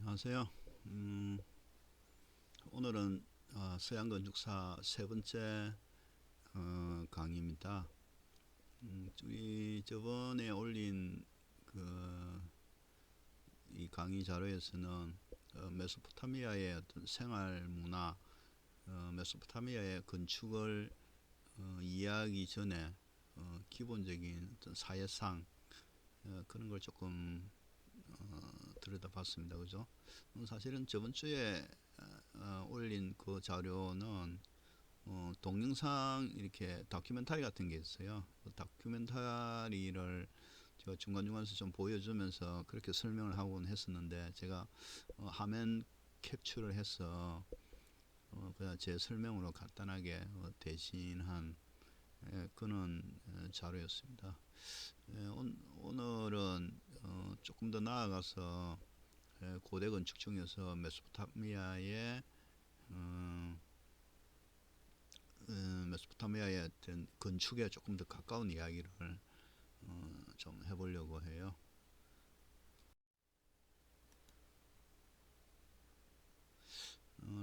안녕하세요. 오늘은 서양 건축사 세 번째 강의입니다. 우리 저번에 올린 그 이 강의 자료에서는 메소포타미아의 어떤 생활 문화, 메소포타미아의 건축을 이해하기 전에 기본적인 어떤 사회상 그런 걸 조금 들여다봤습니다. 그죠? 사실은 저번 주에 올린 그 자료는 동영상 이렇게 다큐멘터리 같은 게 있어요. 그 다큐멘터리를 제가 중간중간에서 좀 보여주면서 그렇게 설명을 하곤 했었는데 제가 화면 캡처를 해서 그냥 제 설명으로 간단하게 대신한 그런 자료였습니다. 오늘은 조금 더 나아가서 고대 건축 중에서 메소포타미아의 어, 메소포타미아의 어떤 건축에 조금 더 가까운 이야기를 좀 해보려고 해요.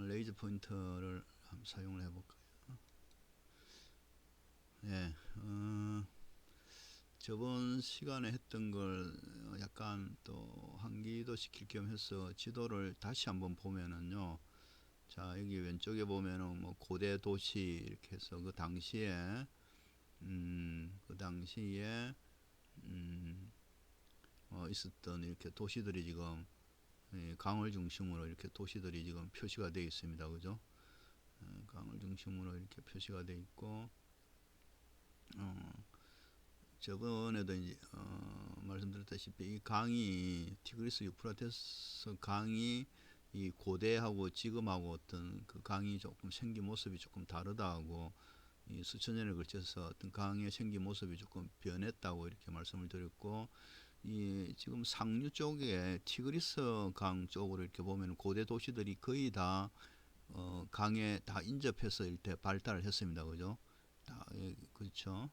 레이저 포인터를 한번 사용을 해볼까요? 예, 저번 시간에 했던 걸 약간 또 환기도 시킬 겸 해서 지도를 다시 한번 보면은요. 자, 여기 왼쪽에 보면은 뭐 고대 도시 이렇게 해서 그 당시에 있었던 이렇게 도시들이 지금 강을 중심으로 이렇게 도시들이 지금 표시가 되어 있습니다. 그죠? 강을 중심으로 이렇게 표시가 되어 있고, 어, 저번에도 이제 말씀드렸다시피 이 강이 티그리스 유프라테스 강이 이 고대하고 지금하고 어떤 그 강이 조금 생긴 모습이 조금 다르다고 이 수천 년에 걸쳐서 어떤 강의 생긴 모습이 조금 변했다고 이렇게 말씀을 드렸고, 이 지금 상류 쪽에 티그리스 강 쪽으로 이렇게 보면 고대 도시들이 거의 다 강에 다 인접해서 이렇게 발달을 했습니다. 그죠? 다, 그렇죠.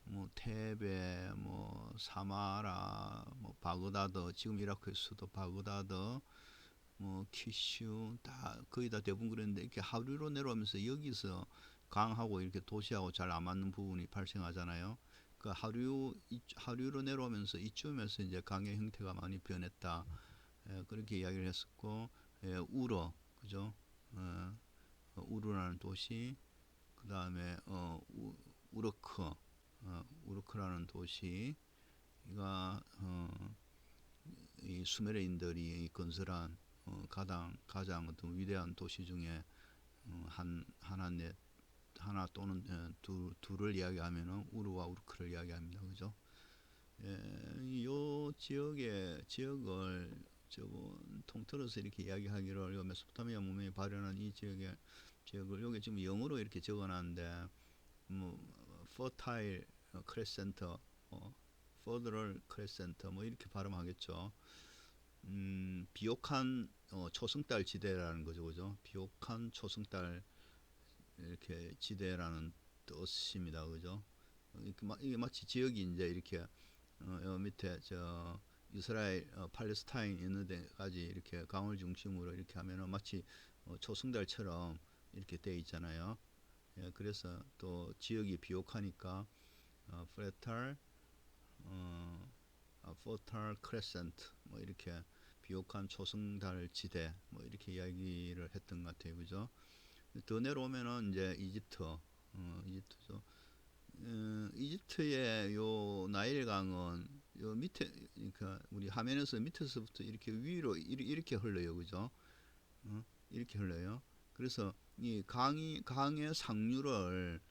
뭐 테베, 뭐 사마라, 뭐 바그다드, 지금 이라크의 수도 바그다드, 뭐 키슈 다 거의 다 대부분 그랬는데 이렇게 하류로 내려오면서 여기서 강하고 이렇게 도시하고 잘 안 맞는 부분이 발생하잖아요. 그 하류로 내려오면서 이쯤에서 이제 강의 형태가 많이 변했다. 그렇게 이야기를 했었고, 우러 그죠? 어, 우르라는 도시, 그 다음에 우르크, 우르크라는 도시가 이 수메르인들이 건설한 가장 어떤 위대한 도시 중에 하나 또는 둘을 이야기하면은 우르와 우르크를 이야기합니다. 그죠? 이 지역을 저번 통틀어서 이렇게 이야기하기를 메소포타미아 문명이 발현한 이 지역을 여기 지금 영어로 이렇게 적어놨는데 뭐 fertile crescent, fertile crescent 뭐 이렇게 발음하겠죠. 비옥한 초승달 지대라는 거죠, 그죠? 비옥한 초승달 이렇게 지대라는 뜻입니다, 그죠? 이게 마치 지역이 이제 이렇게 밑에 저 이스라엘 팔레스타인 있는 데까지 이렇게 강을 중심으로 이렇게 하면은 마치 초승달처럼 이렇게 돼 있잖아요. 예, 그래서 또 지역이 비옥하니까 fertile fertile crescent 뭐 이렇게 비옥한 초승달 지대 뭐 이렇게 이야기를 했던 것 같아요, 그죠? 더 내려오면은 이제 이집트죠. 이집트의 요 나일 강은 요 밑에 그러니까 우리 화면에서 밑에서부터 이렇게 위로 이렇게 흘러요, 그죠? 이렇게 흘러요. 그래서 이 강의 상류를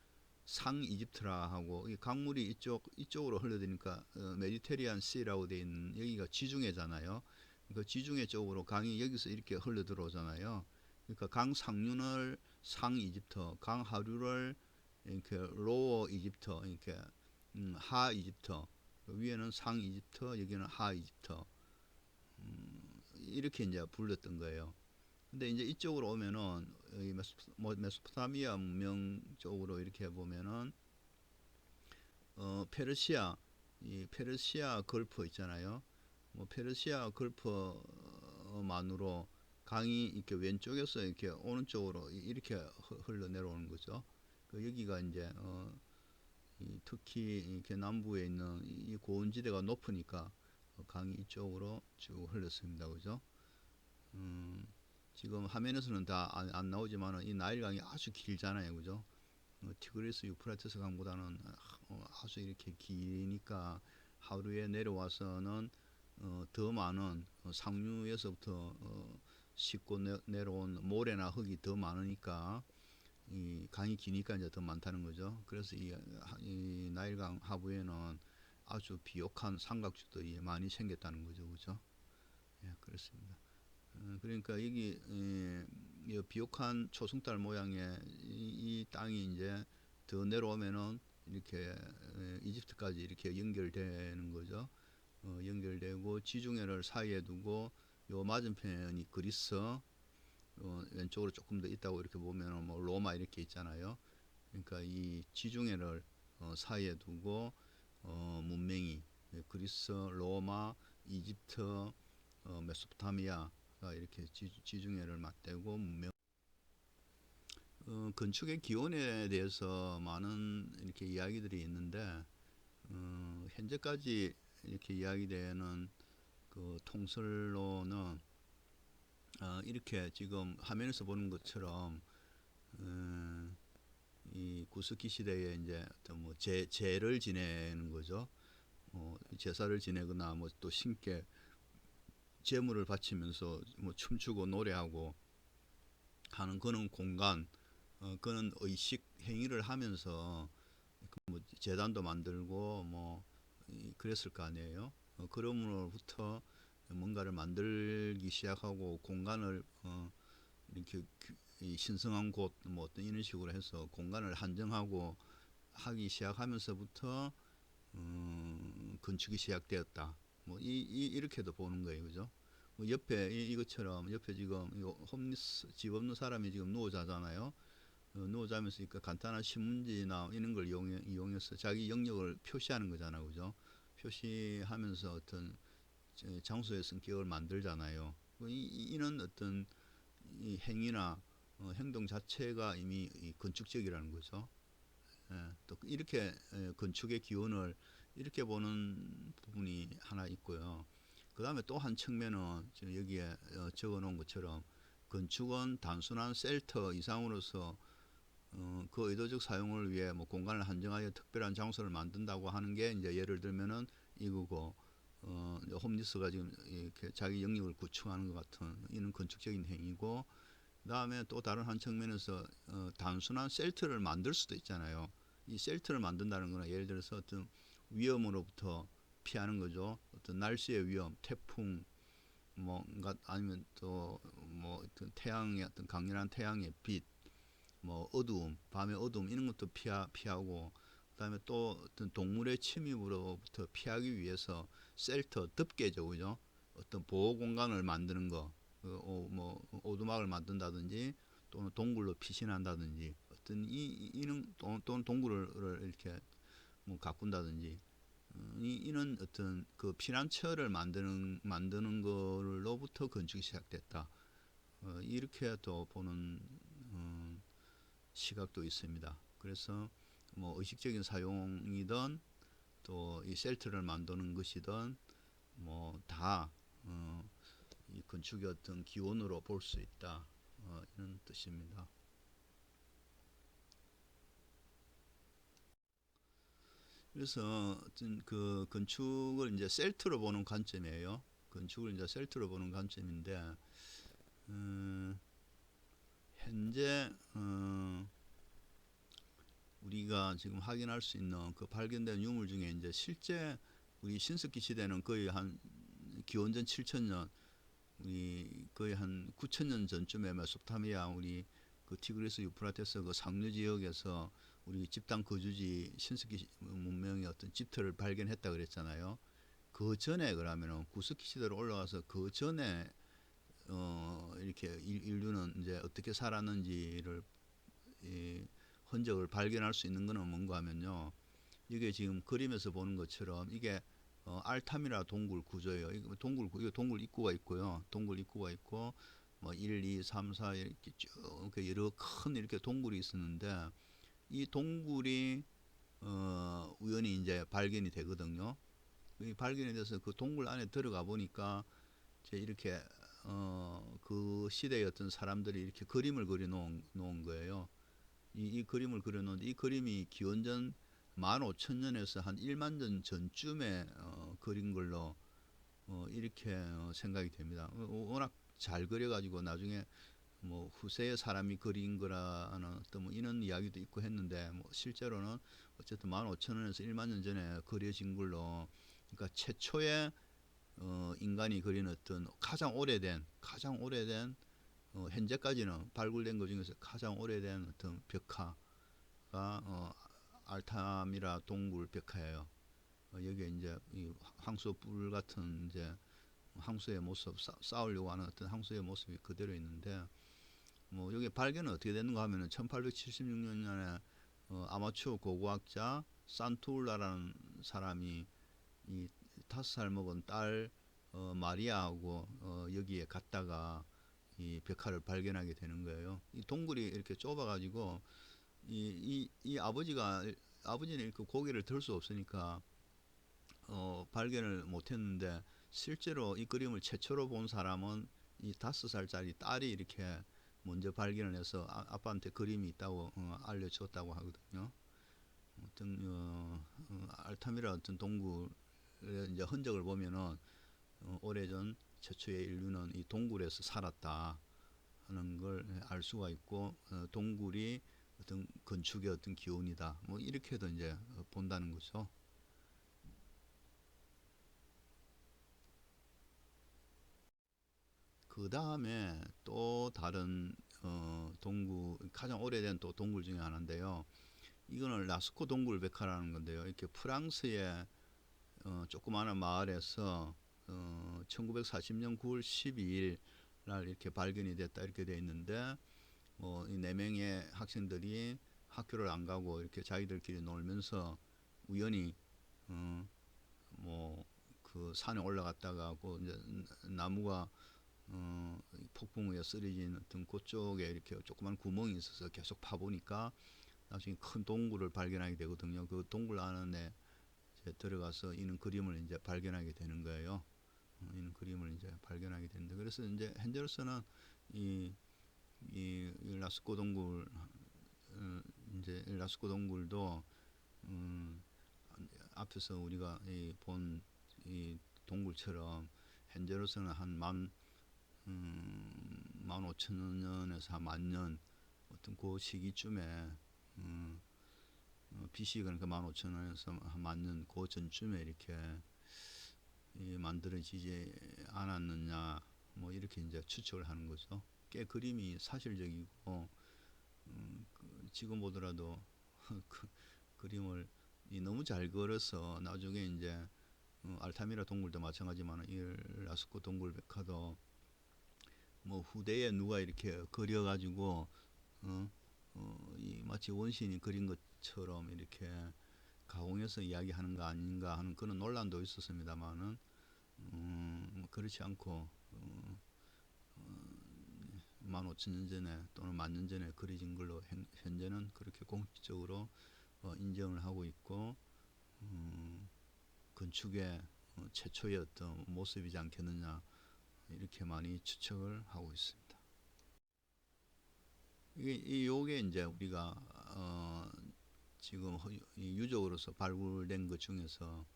상 이집트라 하고 이 강물이 이쪽으로 흘러드니까 메디테리안 시라고 돼 있는 여기가 지중해잖아요. 그 지중해 쪽으로 강이 여기서 이렇게 흘러 들어오잖아요. 그러니까 강 상류를 상 이집트, 강 하류를 이렇게 로어 이집트, 이렇게 하 이집트, 위에는 상 이집트, 여기는 하 이집트 이렇게 이제 불렀던 거예요. 근데 이제 이쪽으로 오면은 이 메소포타미아 문명 쪽으로 이렇게 보면은 페르시아 걸프 있잖아요. 뭐 페르시아 걸프 만으로 강이 이렇게 왼쪽에서 이렇게 오른쪽으로 이렇게 흘러 내려오는 거죠. 여기가 이제 특히 이렇게 남부에 있는 이 고원지대가 높으니까 강이 이쪽으로 쭉 흘렀습니다. 그죠? 지금 화면에서는 다 안 나오지만 이 나일강이 아주 길잖아요. 그죠? 티그리스 유프라테스 강보다는 아주 이렇게 기니까 하루에 내려와서는 더 많은 상류에서부터 싣고 내려온 모래나 흙이 더 많으니까 이 강이 기니까 이제 더 많다는 거죠. 그래서 이 나일강 하부에는 아주 비옥한 삼각주들이 많이 생겼다는 거죠. 그죠? 예, 그렇습니다. 그러니까 여기 이 비옥한 초승달 모양의 이 땅이 이제 더 내려오면은 이렇게 이집트까지 이렇게 연결되는 거죠. 연결되고 지중해를 사이에 두고 요 맞은편이 그리스, 왼쪽으로 조금 더 있다고 이렇게 보면은 뭐 로마 이렇게 있잖아요. 그러니까 이 지중해를 사이에 두고 문명이 그리스, 로마, 이집트, 메소포타미아가 이렇게 지중해를 맞대고 문명. 건축의 기원에 대해서 많은 이렇게 이야기들이 있는데 현재까지 이렇게 이야기되는 그 통설로는 이렇게 지금 화면에서 보는 것처럼 이 구스기 시대에 이제 어떤 뭐 제를 지내는 거죠. 제사를 지내거나 뭐 또 신께 제물을 바치면서 뭐 춤추고 노래하고 하는 그런 공간, 그런 의식 행위를 하면서 뭐 재단도 만들고 뭐 그랬을 거 아니에요. 그러므로부터 뭔가를 만들기 시작하고 공간을 이렇게 신성한 곳 뭐 어떤 이런 식으로 해서 공간을 한정하고 하기 시작하면서부터 건축이 시작되었다. 뭐 이렇게도 보는 거예요, 그죠? 뭐 옆에 이것처럼 옆에 지금 이거 홈리스 집 없는 사람이 지금 누워 자잖아요. 누워 자면서 그러니까 간단한 신문지나 이런 걸 이용해서 자기 영역을 표시하는 거잖아요, 그죠? 표시하면서 어떤 장소의 성격을 만들잖아요. 이런 어떤 이 행위나 행동 자체가 이미 건축적이라는 거죠. 또 이렇게 건축의 기원을 이렇게 보는 부분이 하나 있고요. 그 다음에 또 한 측면은 지금 여기에 적어 놓은 것처럼 건축은 단순한 셀터 이상으로서 그 의도적 사용을 위해 뭐 공간을 한정하여 특별한 장소를 만든다고 하는 게 이제 예를 들면은 이거고 홈리스가 지금 이렇게 자기 영역을 구축하는 것 같은 이런 건축적인 행위고 그 다음에 또 다른 한 측면에서 단순한 셀터를 만들 수도 있잖아요. 이 셀터를 만든다는 거는 예를 들어서 어떤 위험으로부터 피하는 거죠. 어떤 날씨의 위험, 태풍, 뭔가 아니면 또 뭐 어떤 태양의 어떤 강렬한 태양의 빛, 뭐 어두움, 밤의 어두움 이런 것도 피하고 그다음에 또 어떤 동물의 침입으로부터 피하기 위해서 셀터, 덮개죠, 그죠? 어떤 보호 공간을 만드는 거, 뭐 오두막을 만든다든지 또는 동굴로 피신한다든지 어떤 이런 또는 동굴을 이렇게 뭐 가꾼다든지 이런 어떤 그 피난처를 만드는 거로부터 건축이 시작됐다. 이렇게 또 보는 시각도 있습니다. 그래서 뭐 의식적인 사용이든 또 이 셀터를 만드는 것이든 뭐 다 이 건축의 어떤 기원으로 볼 수 있다. 이런 뜻입니다. 그래서 어떤 그 건축을 이제 셀터로 보는 관점이에요. 건축을 이제 셀터로 보는 관점인데 현재 우리가 지금 확인할 수 있는 그 발견된 유물 중에 이제 실제 우리 신석기 시대는 거의 한 기원전 7,000년, 우리 거의 한 9,000년 전쯤에 메소포타미아 우리 그 티그리스 유프라테스 그 상류 지역에서 우리 집단 거주지 신석기 문명의 어떤 집터를 발견했다 그랬잖아요. 그 전에 그러면은 구석기 시대로 올라가서 그 전에 이렇게 인류는 이제 어떻게 살았는지를 이 흔적을 발견할 수 있는 것은 뭔가 하면요. 이게 지금 그림에서 보는 것처럼 이게 알타미라 동굴 구조예요. 이거 동굴 입구가 있고요. 동굴 입구가 있고 뭐 1, 2, 3, 4 이렇게 쭉 여러 큰 이렇게 동굴이 있었는데 이 동굴이 우연히 이제 발견이 되거든요. 이 발견이 돼서 그 동굴 안에 들어가 보니까 이제 이렇게 그 시대의 어떤 사람들이 이렇게 그림을 그려 놓은 거예요. 이 그림을 그려 놓은데 이 그림이 기원전 15,000년에서 한 1만 년 전쯤에 그린 걸로 이렇게 생각이 됩니다. 워낙 잘 그려가지고 나중에 뭐 후세의 사람이 그린 거라는 어떤 뭐 이런 이야기도 있고 했는데 뭐 실제로는 어쨌든 15,000년에서 1만 년 전에 그려진 걸로 그러니까 최초의 인간이 그린 어떤 가장 오래된 현재까지는 발굴된 것 중에서 가장 오래된 어떤 벽화가 알타미라 동굴 벽화예요. 여기에 이제 이 황소뿔 같은 이제 황소의 모습 싸우려고 하는 어떤 황소의 모습이 그대로 있는데 뭐 여기 발견은 어떻게 됐는가 하면은 1876년에 아마추어 고고학자 산투울라라는 사람이 이 5살 먹은 딸 마리아하고 여기에 갔다가 이 벽화를 발견하게 되는 거예요. 이 동굴이 이렇게 좁아가지고 이 아버지는 이렇게 고개를 들 수 없으니까 발견을 못했는데 실제로 이 그림을 최초로 본 사람은 이 5살짜리 딸이 이렇게 먼저 발견을 해서 아빠한테 그림이 있다고 알려줬다고 하거든요. 어떤 알타미라 어떤 동굴의 이제 흔적을 보면은 오래전 최초의 인류는 이 동굴에서 살았다 하는 걸 알 수가 있고 동굴이 어떤 건축의 어떤 기원이다 뭐 이렇게도 이제 본다는 거죠. 그 다음에 또 다른 동굴 가장 오래된 또 동굴 중에 하나인데요. 이거는 라스코 동굴 백화라는 건데요. 이렇게 프랑스의 조그마한 마을에서 1940년 9월 12일 날 이렇게 발견이 됐다 이렇게 돼 있는데 이 네 명의 학생들이 학교를 안 가고 이렇게 자기들끼리 놀면서 우연히 어, 뭐그 산에 올라갔다가 그 이제 나무가 폭풍우에 쓰러진 어떤 그쪽에 이렇게 조그만 구멍이 있어서 계속 파보니까 나중에 큰 동굴을 발견하게 되거든요. 그 동굴 안에 이제 들어가서 이는 그림을 이제 발견하게 되는 거예요. 이는 그림을 이제 발견하게 되는데 그래서 이제 현재로서는 이, 이 라스코 동굴 이제 라스코 동굴도 음, 앞에서 우리가 본 이 동굴처럼 현재로서는 한 15,000년에서 한 만년 어떤 그 시기쯤에 음, BC 그러니까 15,000년에서 한 만년 그 전쯤에 이렇게 만들어지지 않았느냐 뭐 이렇게 이제 추측을 하는 거죠. 꽤 그림이 사실적이고 지금 보더라도 그 그림을 너무 잘 그려서 나중에 이제 알타미라 동굴도 마찬가지지만 이 라스코 동굴 백화도 뭐 후대에 누가 이렇게 그려가지고 어, 이 마치 원신이 그린 것처럼 이렇게 가공해서 이야기하는 거 아닌가 하는 그런 논란도 있었습니다만은 뭐 그렇지 않고 15,000년 전에 또는 만 년 전에 그려진 걸로 현재는 그렇게 공식적으로 인정을 하고 있고 건축의 최초의 어떤 모습이지 않겠느냐 이렇게 많이 추측을 하고 있습니다. 요게 이제 우리가 지금 유적으로서 발굴된 것 중에서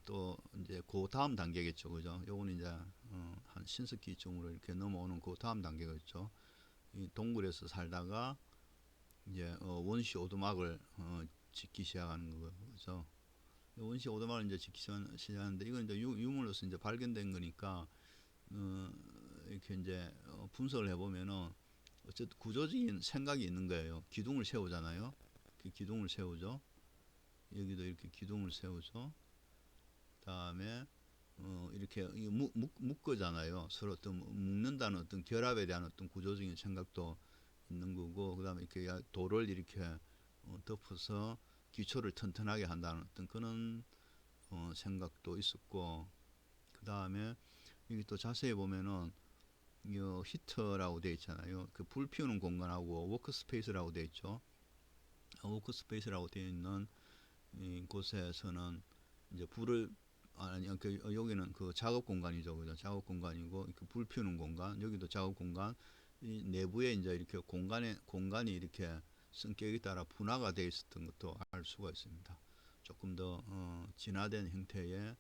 또 이제 그 다음 단계겠죠, 그죠? 요거는 이제 한 신석기쯤으로 이렇게 넘어오는 그 다음 단계겠죠. 이 동굴에서 살다가 이제 원시 오두막을 짓기 시작하는 거죠. 원시 오두막을 이제 짓기 시작하는데 이건 이제 유물로서 이제 발견된 거니까 어, 이렇게 이제 분석을 해보면은 어쨌든 구조적인 생각이 있는 거예요. 기둥을 세우잖아요. 기둥을 세우죠. 여기도 이렇게 기둥을 세우죠. 다음에 이렇게 묶어잖아요. 서로 어떤 묶는다는 어떤 결합에 대한 어떤 구조적인 생각도 있는 거고, 그 다음에 이렇게 돌을 이렇게 덮어서 기초를 튼튼하게 한다는 어떤 그런 생각도 있었고, 그 다음에 여기 또 자세히 보면은 이 히터라고 되어 있잖아요. 그 불 피우는 공간하고 워크스페이스라고 되어 있죠. 워크스페이스라고 되어 있는 이 곳에서는 이제 불을 아니 여기는 그 작업 공간이죠, 그죠? 작업 공간이고 그 불 피우는 공간, 여기도 작업 공간. 이 내부에 이제 이렇게 공간이 이렇게 성격에 따라 분화가 되어 있었던 것도 알 수가 있습니다. 조금 더 진화된 형태의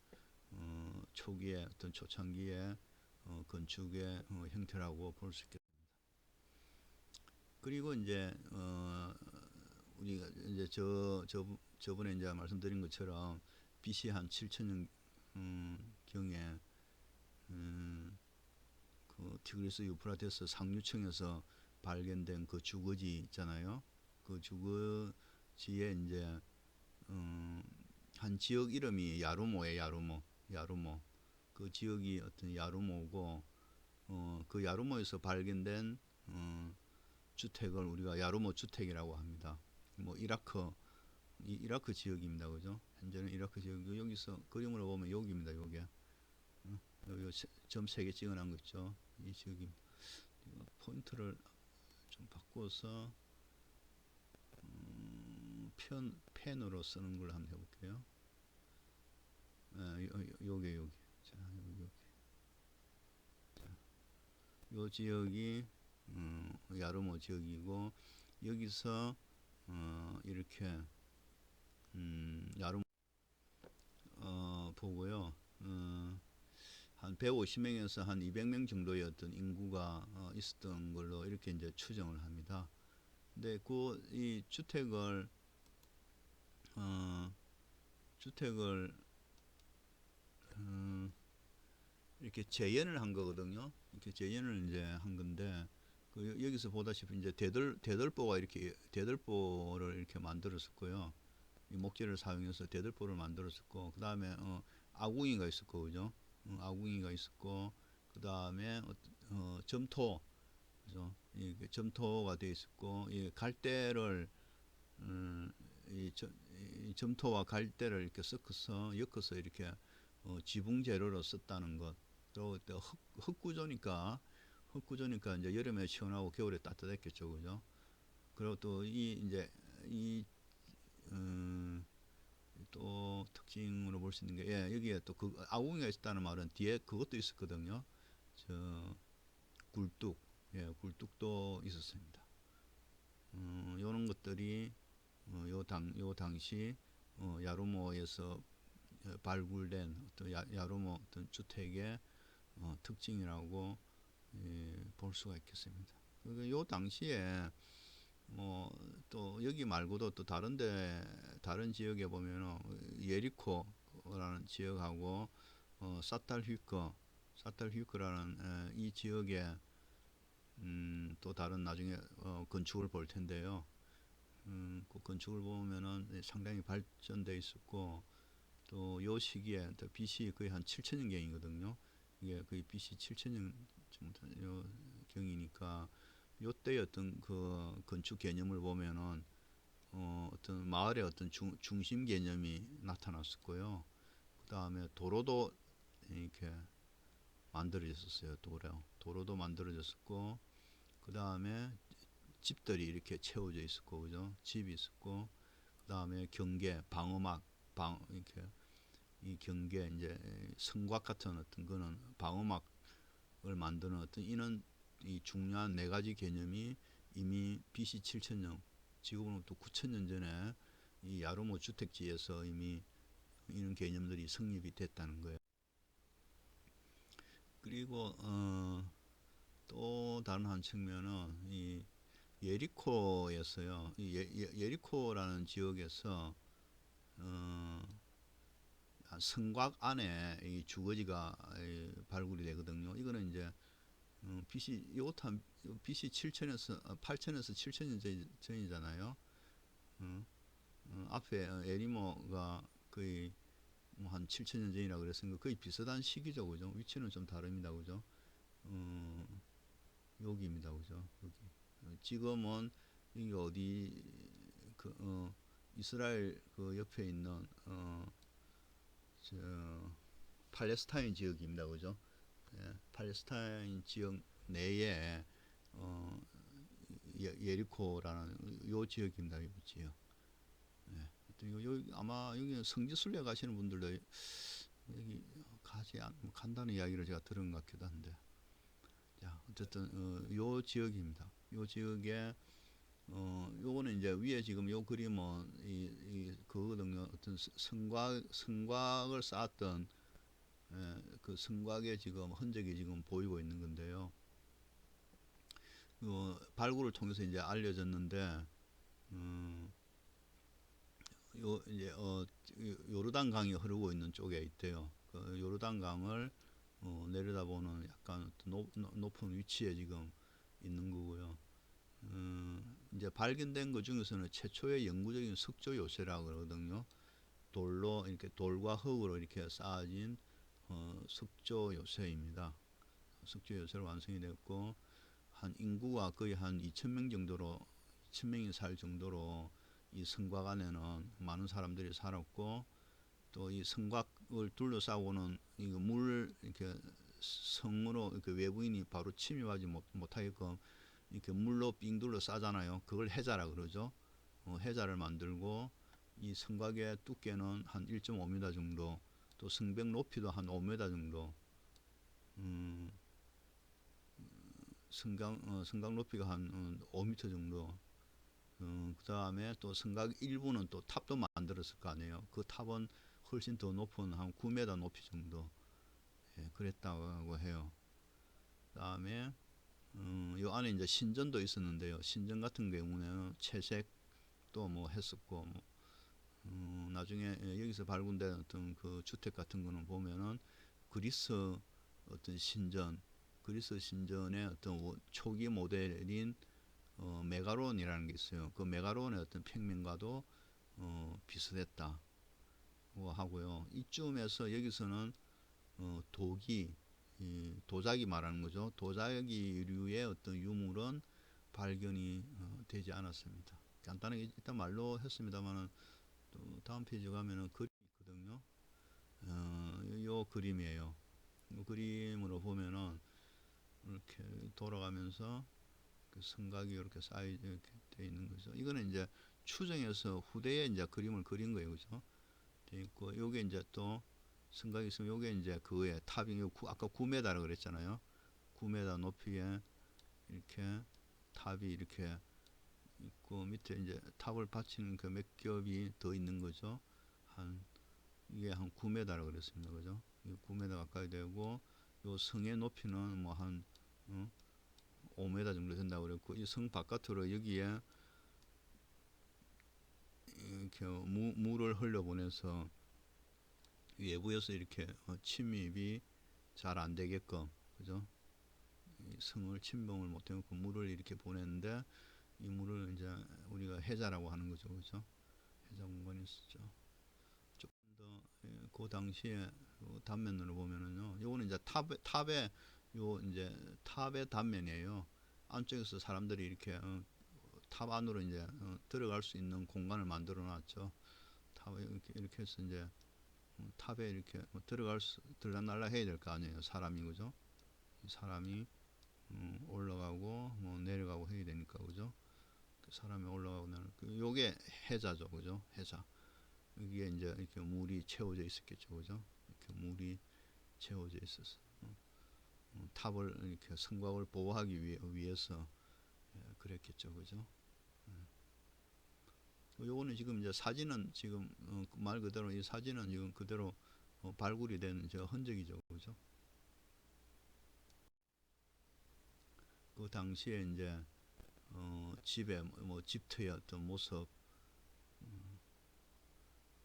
초기의 어떤 초창기의 건축의 형태라고 볼 수 있겠습니다. 그리고 이제 우리가 이제 저번에 이제 말씀드린 것처럼 BC 한 7천년 경에 그 티그리스 유프라테스 상류층에서 발견된 그 주거지 있잖아요. 그 주거지에 이제 한 지역 이름이 야루모예요. 야루모. 그 지역이 어떤 야루모고 그 야루모에서 발견된 주택을 우리가 야루모 주택이라고 합니다. 뭐 이라크 지역입니다, 그죠? 현재는 이라크 지역이고 여기서 그림으로 보면 여기입니다, 요게. 점 3개 찍어놓은 거 있죠? 이 지역입니다. 포인트를 좀 바꿔서 펜으로 쓰는 걸 한번 해볼게요. 여기. 자, 여기. 자, 요 지역이 야르모 지역이고 여기서 이렇게 야르모 보고요. 한 150명에서 한 200명 정도의 어떤 인구가 있었던 걸로 이렇게 이제 추정을 합니다. 근데 이 주택을 이렇게 재현을 한 거거든요. 이렇게 재현을 이제 한 건데 여기서 보다시피 이제 대들보가 이렇게 대들보를 이렇게 만들었었고요. 이 목재를 사용해서 대들보를 만들었었고, 그 다음에 아궁이가 있었고, 그죠? 아궁이가 있었고, 그 다음에 점토, 그죠? 이 점토가 되어 있었고, 이 갈대를 이 점토와 갈대를 이렇게 엮어서 이렇게 지붕 재료로 썼다는 것. 또 흙구조니까 이제 여름에 시원하고 겨울에 따뜻했겠죠, 그죠? 그리고 또 또 특징으로 볼 수 있는 게, 여기에 또 그 아궁이가 있었다는 말은 뒤에 그것도 있었거든요. 저 굴뚝, 굴뚝도 있었습니다. 이런 것들이 요 당시 야루모에서 발굴된 어떤 야루모 어떤 주택의 특징이라고 볼 수가 있겠습니다. 요 당시에 뭐 또 여기 말고도 또 다른 지역에 보면은 예리코라는 지역하고 사탈휘크라는 이 지역에 또 다른 나중에 건축을 볼 텐데요. 그 건축을 보면은 상당히 발전돼 있었고 또 요 시기에 BC 거의 한 7천년경이거든요. 이게 거의 BC 7천년 정도 경이니까 요때의 어떤 그 건축 개념을 보면은 어떤 마을의 어떤 중심 개념이 나타났었고요. 그 다음에 도로도 이렇게 만들어졌었어요. 도로도 만들어졌었고, 그 다음에 집들이 이렇게 채워져 있었고, 그죠? 집이 있었고, 그 다음에 이렇게 이 경계 이제 성곽 같은 어떤 거는 방어막을 만드는 어떤 이 중요한 네 가지 개념이 이미 BC 7천년, 지금으로부터 9천년 전에 이 야루모 주택지에서 이미 이런 개념들이 성립이 됐다는 거예요. 그리고 또 다른 한 측면은 이 예리코였어요. 예리코라는 지역에서 성곽 안에 이 주거지가 발굴이 되거든요. 이거는 이제 BC 7천에서 8천에서 7천년 전이잖아요. 앞에 에리모가 거의 뭐한 7천년 전이라 그랬으니까 거의 비슷한 시기죠, 그죠? 위치는 좀 다릅니다, 그죠? 여기입니다, 그죠? 여기. 지금은 이게 어디 이스라엘 그 옆에 있는 저 팔레스타인 지역입니다. 그죠? 예, 팔레스타인 지역 내에 어, 예리코라는 요 지역입니다. 요 지역. 예. 아마 여기 성지순례 가시는 분들도 여기 간다는 이야기를 제가 들은 것 같기도 한데. 자, 어쨌든 요 지역입니다. 요 지역에 요거는 이제 위에 지금 요 그림은 그거거든요. 어떤 성곽을 쌓았던 그 성곽의 지금 흔적이 지금 보이고 있는 건데요. 발굴을 통해서 이제 알려졌는데, 요 이제 요르단 강이 흐르고 있는 쪽에 있대요. 그 요르단 강을 내려다보는 약간 높은 위치에 지금 있는 거고요. 이제 발견된 것 중에서는 최초의 영구적인 석조 요새라고 그러거든요. 돌로 이렇게 돌과 흙으로 이렇게 쌓아진 석조 요새입니다. 석조 요새로 완성이 됐고 한 인구가 거의 한 2,000명 정도로 2,000명이 살 정도로 이 성곽 안에는 많은 사람들이 살았고 또 이 성곽을 둘러싸고는 이거 물 이렇게 성으로 이렇게 외부인이 바로 침입하지 못하게끔 이렇게 물로 빙 둘러 싸잖아요. 그걸 해자라 그러죠. 해자를 만들고 이 성곽의 두께는 한 1.5m 정도, 또 성벽 높이도 한 5m 정도, 성곽 높이가 한 5m 정도. 그 다음에 또 성곽 일부는 또 탑도 만들었을 거 아니에요. 그 탑은 훨씬 더 높은 한 9m 높이 정도 그랬다고 해요. 그 다음에 요 안에 이제 신전도 있었는데요. 신전 같은 경우는 채색도 뭐 했었고 나중에 여기서 발굴된 어떤 그 주택 같은 거는 보면은 그리스 어떤 신전, 그리스 신전의 어떤 초기 모델인 메가론이라는 게 있어요. 그 메가론의 어떤 평면과도 비슷했다 하고요. 이쯤에서 여기서는 도기, 도자기 말하는 거죠. 도자기류의 어떤 유물은 발견이 되지 않았습니다. 간단하게 일단 말로 했습니다만은 또 다음 페이지 가면은 그림이 있거든요. 요 그림이에요. 이 그림으로 보면은 이렇게 돌아가면서 그 성각이 이렇게 쌓여 이렇게 돼 있는 거죠. 이거는 이제 추정해서 후대에 이제 그림을 그린 거예요, 그죠? 돼 있고 요게 이제 또 성각이 있으면 요게 이제 그의 탑이 아까 9m라고 그랬잖아요. 9m 높이에 이렇게 탑이 이렇게 있고 밑에 이제 탑을 받치는 그 몇 겹이 더 있는 거죠. 한 이게 한 9m라고 그랬습니다, 그죠? 9m 가까이 되고 요 성의 높이는 뭐 한 5m 정도 된다고 그랬고 이 성 바깥으로 여기에 이렇게 물을 흘려보내서 외부에서 이렇게 침입이 잘 안 되게끔 그죠? 이 성을 침범을 못해놓고 물을 이렇게 보내는데 이 물을 이제 우리가 해자라고 하는 거죠, 그죠? 해자 공간이 있었죠. 조금 더 그 당시에 단면으로 보면은요, 요거는 이제 탑의 요 이제 탑의 단면이에요. 안쪽에서 사람들이 이렇게 탑 안으로 이제 들어갈 수 있는 공간을 만들어 놨죠. 탑에 이렇게 해서 이제 탑에 이렇게 들락날락 해야 될 거 아니에요. 사람이 그죠? 사람이 올라가고 뭐 내려가고 해야 되니까 그죠? 사람이 올라가고 내려가고 요게 해자죠, 그죠? 해자. 여기에 이제 이렇게 물이 채워져 있었겠죠, 그죠? 이렇게 물이 채워져 있었어. 탑을 이렇게 성곽을 보호하기 위해서 그랬겠죠, 그죠? 요거는 지금 이제 사진은 지금 말 그대로 이 사진은 지금 그대로 발굴이 된 저 흔적이죠, 그죠? 그 당시에 이제 집에 뭐 집터의 어떤 모습,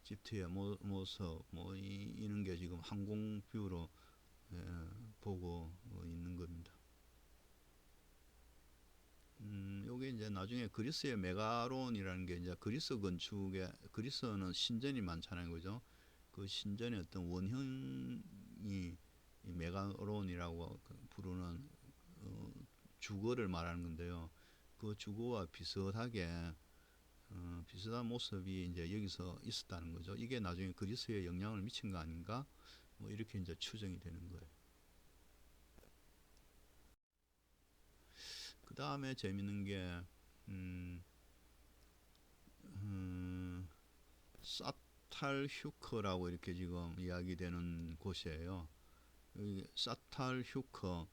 집터의 모습 뭐 이런 게 지금 항공 뷰로 예, 보고 있는 겁니다. 요게 이제 나중에 그리스의 메가론이라는 게 이제 그리스 건축에 그리스는 신전이 많잖아요, 그죠? 그 신전의 어떤 원형이 이 메가론이라고 부르는 주거를 말하는 건데요. 그 주거와 비슷하게 비슷한 모습이 이제 여기서 있었다는 거죠. 이게 나중에 그리스에 영향을 미친 거 아닌가? 뭐 이렇게 이제 추정이 되는 거예요. 그 다음에 재밌는 게 음, 음, 사탈휴크라고 이렇게 지금 이야기되는 곳이에요. 여기 사탈휴크,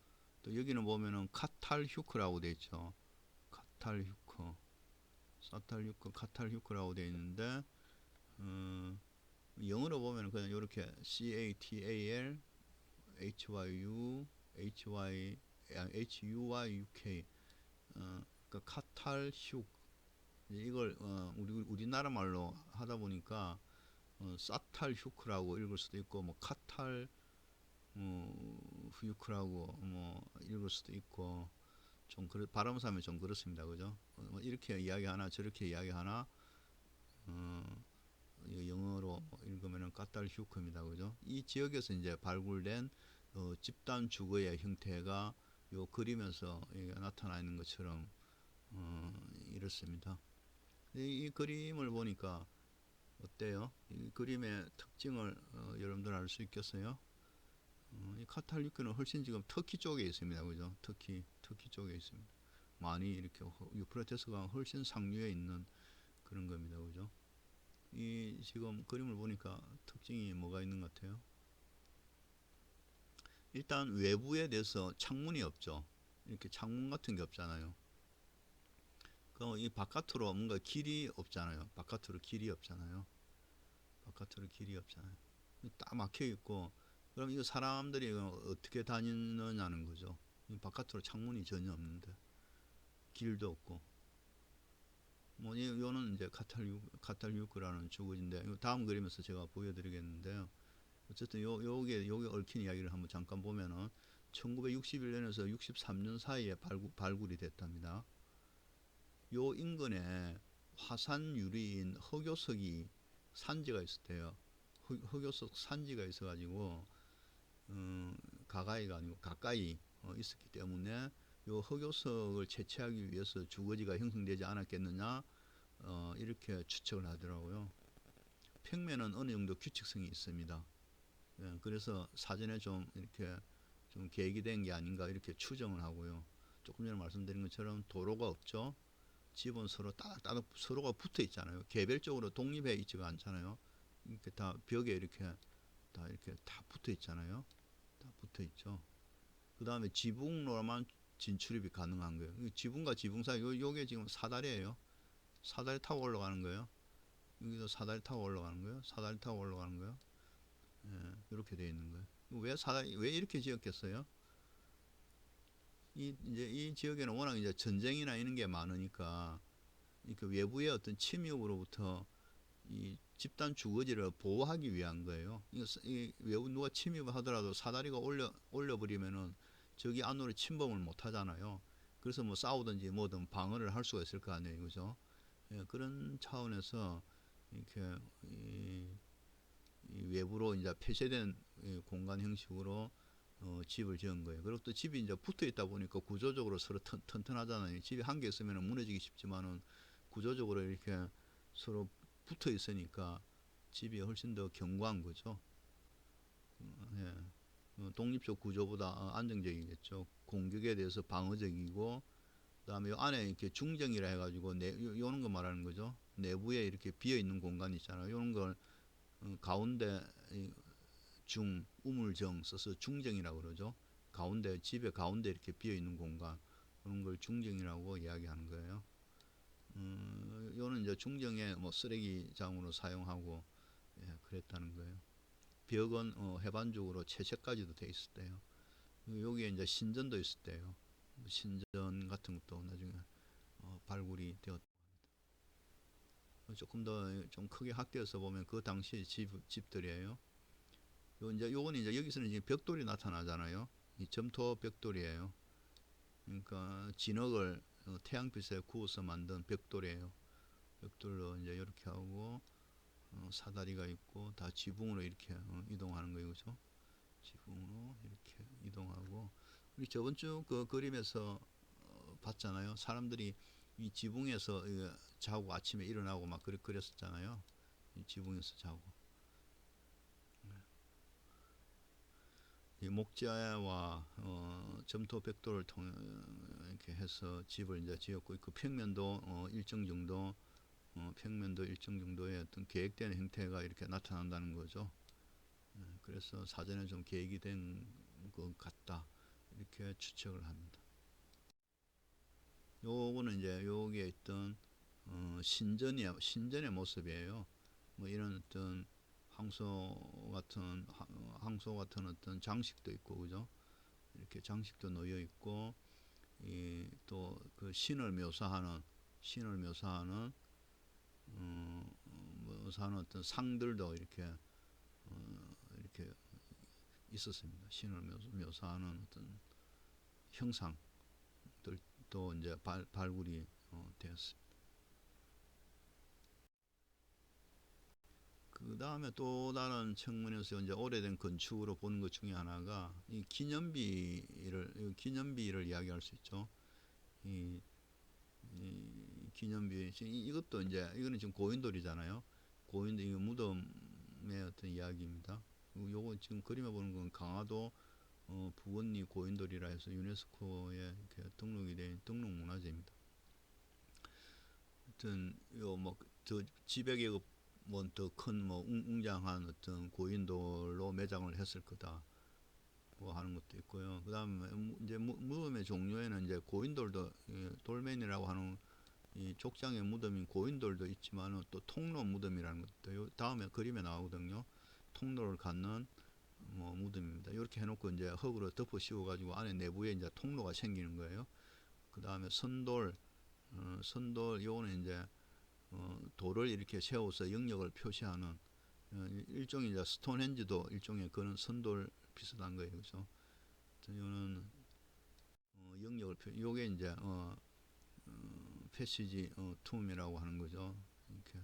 또 여기는 보면은 카탈휴크라고 돼 있죠. 카탈휴크, 사탈휴크, 카탈휴크라고 돼 있는데 영어로 보면 그냥 이렇게 CATAL HYU HY HUYUK 그 카탈휴크 이걸 우리나라 말로 하다 보니까 사탈휴크라고 읽을 수도 있고 뭐 카탈 휴크라고 뭐 읽을 수도 있고 좀 발음사 하면 좀 그렇습니다. 그죠? 뭐 이렇게 이야기하나 저렇게 이야기하나 영어로 읽으면은 까탈 휴크입니다. 그죠? 이 지역에서 이제 발굴된 집단 주거의 형태가 요 그림에서 나타나 있는 것처럼 이렇습니다. 이 그림을 보니까 어때요? 이 그림의 특징을 여러분들 알 수 있겠어요? 이 카탈루크는 훨씬 지금 터키 쪽에 있습니다. 그죠? 터키 쪽에 있습니다. 많이 이렇게 유프라테스가 훨씬 상류에 있는 그런 겁니다. 그죠? 이 지금 그림을 보니까 특징이 뭐가 있는 것 같아요? 일단 외부에 대해서 창문이 없죠. 이렇게 창문 같은 게 없잖아요. 그럼 이 바깥으로 뭔가 길이 없잖아요. 바깥으로 길이 없잖아요. 바깥으로 길이 없잖아요. 딱 막혀 있고, 그럼 이거 사람들이 어떻게 다니느냐는 거죠. 바깥으로 창문이 전혀 없는데 길도 없고. 뭐 이거는 이제 카탈유크라는 주거지인데 다음 그림에서 제가 보여드리겠는데요. 어쨌든 요게 얽힌 이야기를 한번 잠깐 보면은 1961년에서 63년 사이에 발굴이 됐답니다. 요 인근에 화산 유리인 흑요석이 산지가 있었대요. 흑요석 산지가 있어가지고 가까이가 아니고 가까이 있었기 때문에 요 흑요석을 채취하기 위해서 주거지가 형성되지 않았겠느냐 이렇게 추측을 하더라고요. 평면은 어느 정도 규칙성이 있습니다. 예, 그래서 사전에 좀 이렇게 좀 계획이 된 게 아닌가 이렇게 추정을 하고요. 조금 전에 말씀드린 것처럼 도로가 없죠. 집은 서로 따닥따닥 서로가 붙어 있잖아요. 개별적으로 독립해 있지가 않잖아요. 이렇게 다 벽에 이렇게 다 붙어 있잖아요. 다 붙어 있죠. 그 다음에 지붕으로만 진출입이 가능한 거예요. 지붕과 지붕 사이 요게 지금 사다리예요. 사다리 타고 올라가는 거예요. 여기서 사다리 타고 올라가는 거예요. 사다리 타고 올라가는 거예요. 예, 이렇게 되어 있는 거예요. 왜 이렇게 지었겠어요? 이제 이 지역에는 워낙 이제 전쟁이나 이런 게 많으니까 그 외부의 어떤 침입으로부터 이 집단 주거지를 보호하기 위한 거예요. 이 외부 누가 침입을 하더라도 사다리가 올려버리면은 저기 안으로 침범을 못 하잖아요. 그래서 뭐 싸우든지 뭐든 방어를 할 수가 있을 거 아니에요. 그죠? 예, 그런 차원에서 이렇게 이 외부로 이제 폐쇄된 공간 형식으로 집을 지은 거예요. 그리고 또 집이 이제 붙어 있다 보니까 구조적으로 서로 튼튼하잖아요. 집이 한 개 있으면 무너지기 쉽지만은 구조적으로 이렇게 서로 붙어 있으니까 집이 훨씬 더 견고한 거죠. 예. 독립적 구조보다 안정적이겠죠. 공격에 대해서 방어적이고, 그다음에 요 안에 이렇게 중정이라 해가지고 요런 거 말하는 거죠. 내부에 이렇게 비어 있는 공간 있잖아요. 요런 걸 가운데 우물정 써서 중정이라고 그러죠. 가운데 집의 가운데 이렇게 비어 있는 공간 그런 걸 중정이라고 이야기하는 거예요. 요는 이제 중정에 뭐 쓰레기장으로 사용하고 그랬다는 거예요. 벽은 해반적으로 채색까지도 돼 있었대요. 여기에 이제 신전도 있었대요. 신전 같은 것도 나중에 발굴이 되었다. 조금 더 좀 크게 확대해서 보면 그 당시 집들이에요. 요건 이제 여기서는 이제 벽돌이 나타나잖아요. 이 점토 벽돌이에요. 그러니까 진흙을 태양빛에 구워서 만든 벽돌이에요. 벽돌로 이제 이렇게 하고 사다리가 있고 다 지붕으로 이렇게 이동하는 거예요, 그죠? 지붕으로 이렇게 이동하고 우리 저번 주 그 그림에서 봤잖아요. 사람들이 이 지붕에서 자고 아침에 일어나고 막 그랬었잖아요. 이 지붕에서 자고. 이 목재와 점토 벽돌을 통해 이렇게 해서 집을 이제 지었고 그 평면도 일정 정도 평면도 일정 정도의 어떤 계획된 형태가 이렇게 나타난다는 거죠. 그래서 사전에 좀 계획이 된 것 같다 이렇게 추측을 합니다. 요거는 이제 여기에 있던 신전의 모습이에요. 뭐 이런 어떤 항소 같은 어떤 장식도 있고 그죠? 이렇게 장식도 놓여 있고 또 그 묘사하는 어떤 상들도 이렇게 있었습니다. 신을 묘사하는 어떤 형상들도 이제 발굴이 되었습니다. 그 다음에 또 다른 측면에서 이제 오래된 건축으로 보는 것 중에 하나가 이 기념비를 이야기할 수 있죠. 이, 이 기념비 이것도 이제 이거는 지금 고인돌이잖아요. 고인돌 이 무덤의 어떤 이야기입니다. 요거 지금 그림에 보는 건 강화도 부원리 고인돌이라 해서 유네스코에 이렇게 등록이 된 등록문화재입니다. 하여튼 요뭐저 지백에 뭐더 큰 뭐 웅장한 어떤 고인돌로 매장을 했을 거다. 뭐 하는 것도 있고요. 그다음에 이제 무덤의 종류에는 이제 고인돌도 돌멘이라고 하는 이 족장의 무덤인 고인돌도 있지만 또 통로 무덤이라는 것도 다음에 그림에 나오거든요. 통로를 갖는 뭐 무덤입니다. 이렇게 해놓고 이제 흙으로 덮어 씌워가지고 안에 내부에 이제 통로가 생기는 거예요. 그 다음에 선돌 요거는 이제 돌을 이렇게 세워서 영역을 표시하는 일종의 이제 스톤헨지도 일종의 그런 선돌 비슷한 거예요, 그죠? 이거는 영역을 요게 이제 패시지 툼이라고 하는 거죠. 이렇게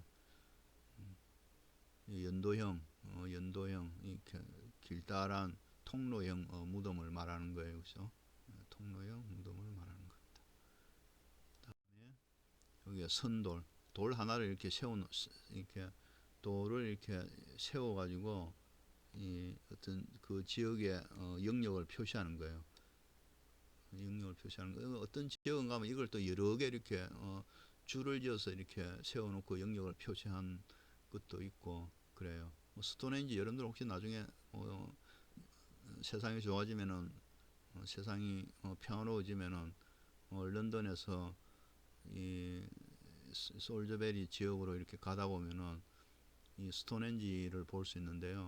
연도형 이렇게 길다란 통로형 무덤을 말하는 거예요, 그죠? 통로형 무덤을 말하는 겁니다. 그다음에 여기가 선돌, 돌 하나를 이렇게 이렇게 돌을 이렇게 세워가지고 이 어떤 그 지역의 영역을 표시하는 거예요. 영역을 표시하는 거예요. 어떤 지역은 가면 이걸 또 여러 개 이렇게 줄을 지어서 이렇게 세워놓고 영역을 표시한 것도 있고 그래요. 뭐 스톤헨지 여러분들 혹시 나중에 세상이 좋아지면은 세상이 평화로워지면은 런던에서 이 솔저베리 지역으로 이렇게 가다 보면은 이 스톤헨지를 볼 수 있는데요.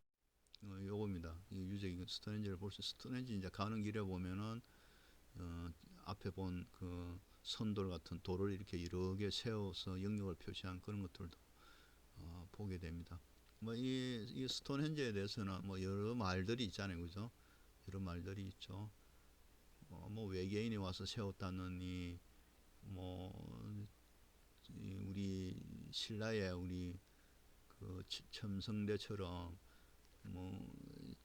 요겁니다. 이 유적이 스톤헨지를 스톤헨지 이제 가는 길에 보면은 앞에 본 그 선돌 같은 돌을 이렇게 여러 개 세워서 영역을 표시한 그런 것들도 보게 됩니다. 뭐 이 스톤헨지에 대해서는 뭐 여러 말들이 있잖아요, 그죠? 여러 말들이 있죠. 뭐 외계인이 와서 세웠다느니 뭐 우리 신라의 우리 그 첨성대처럼 뭐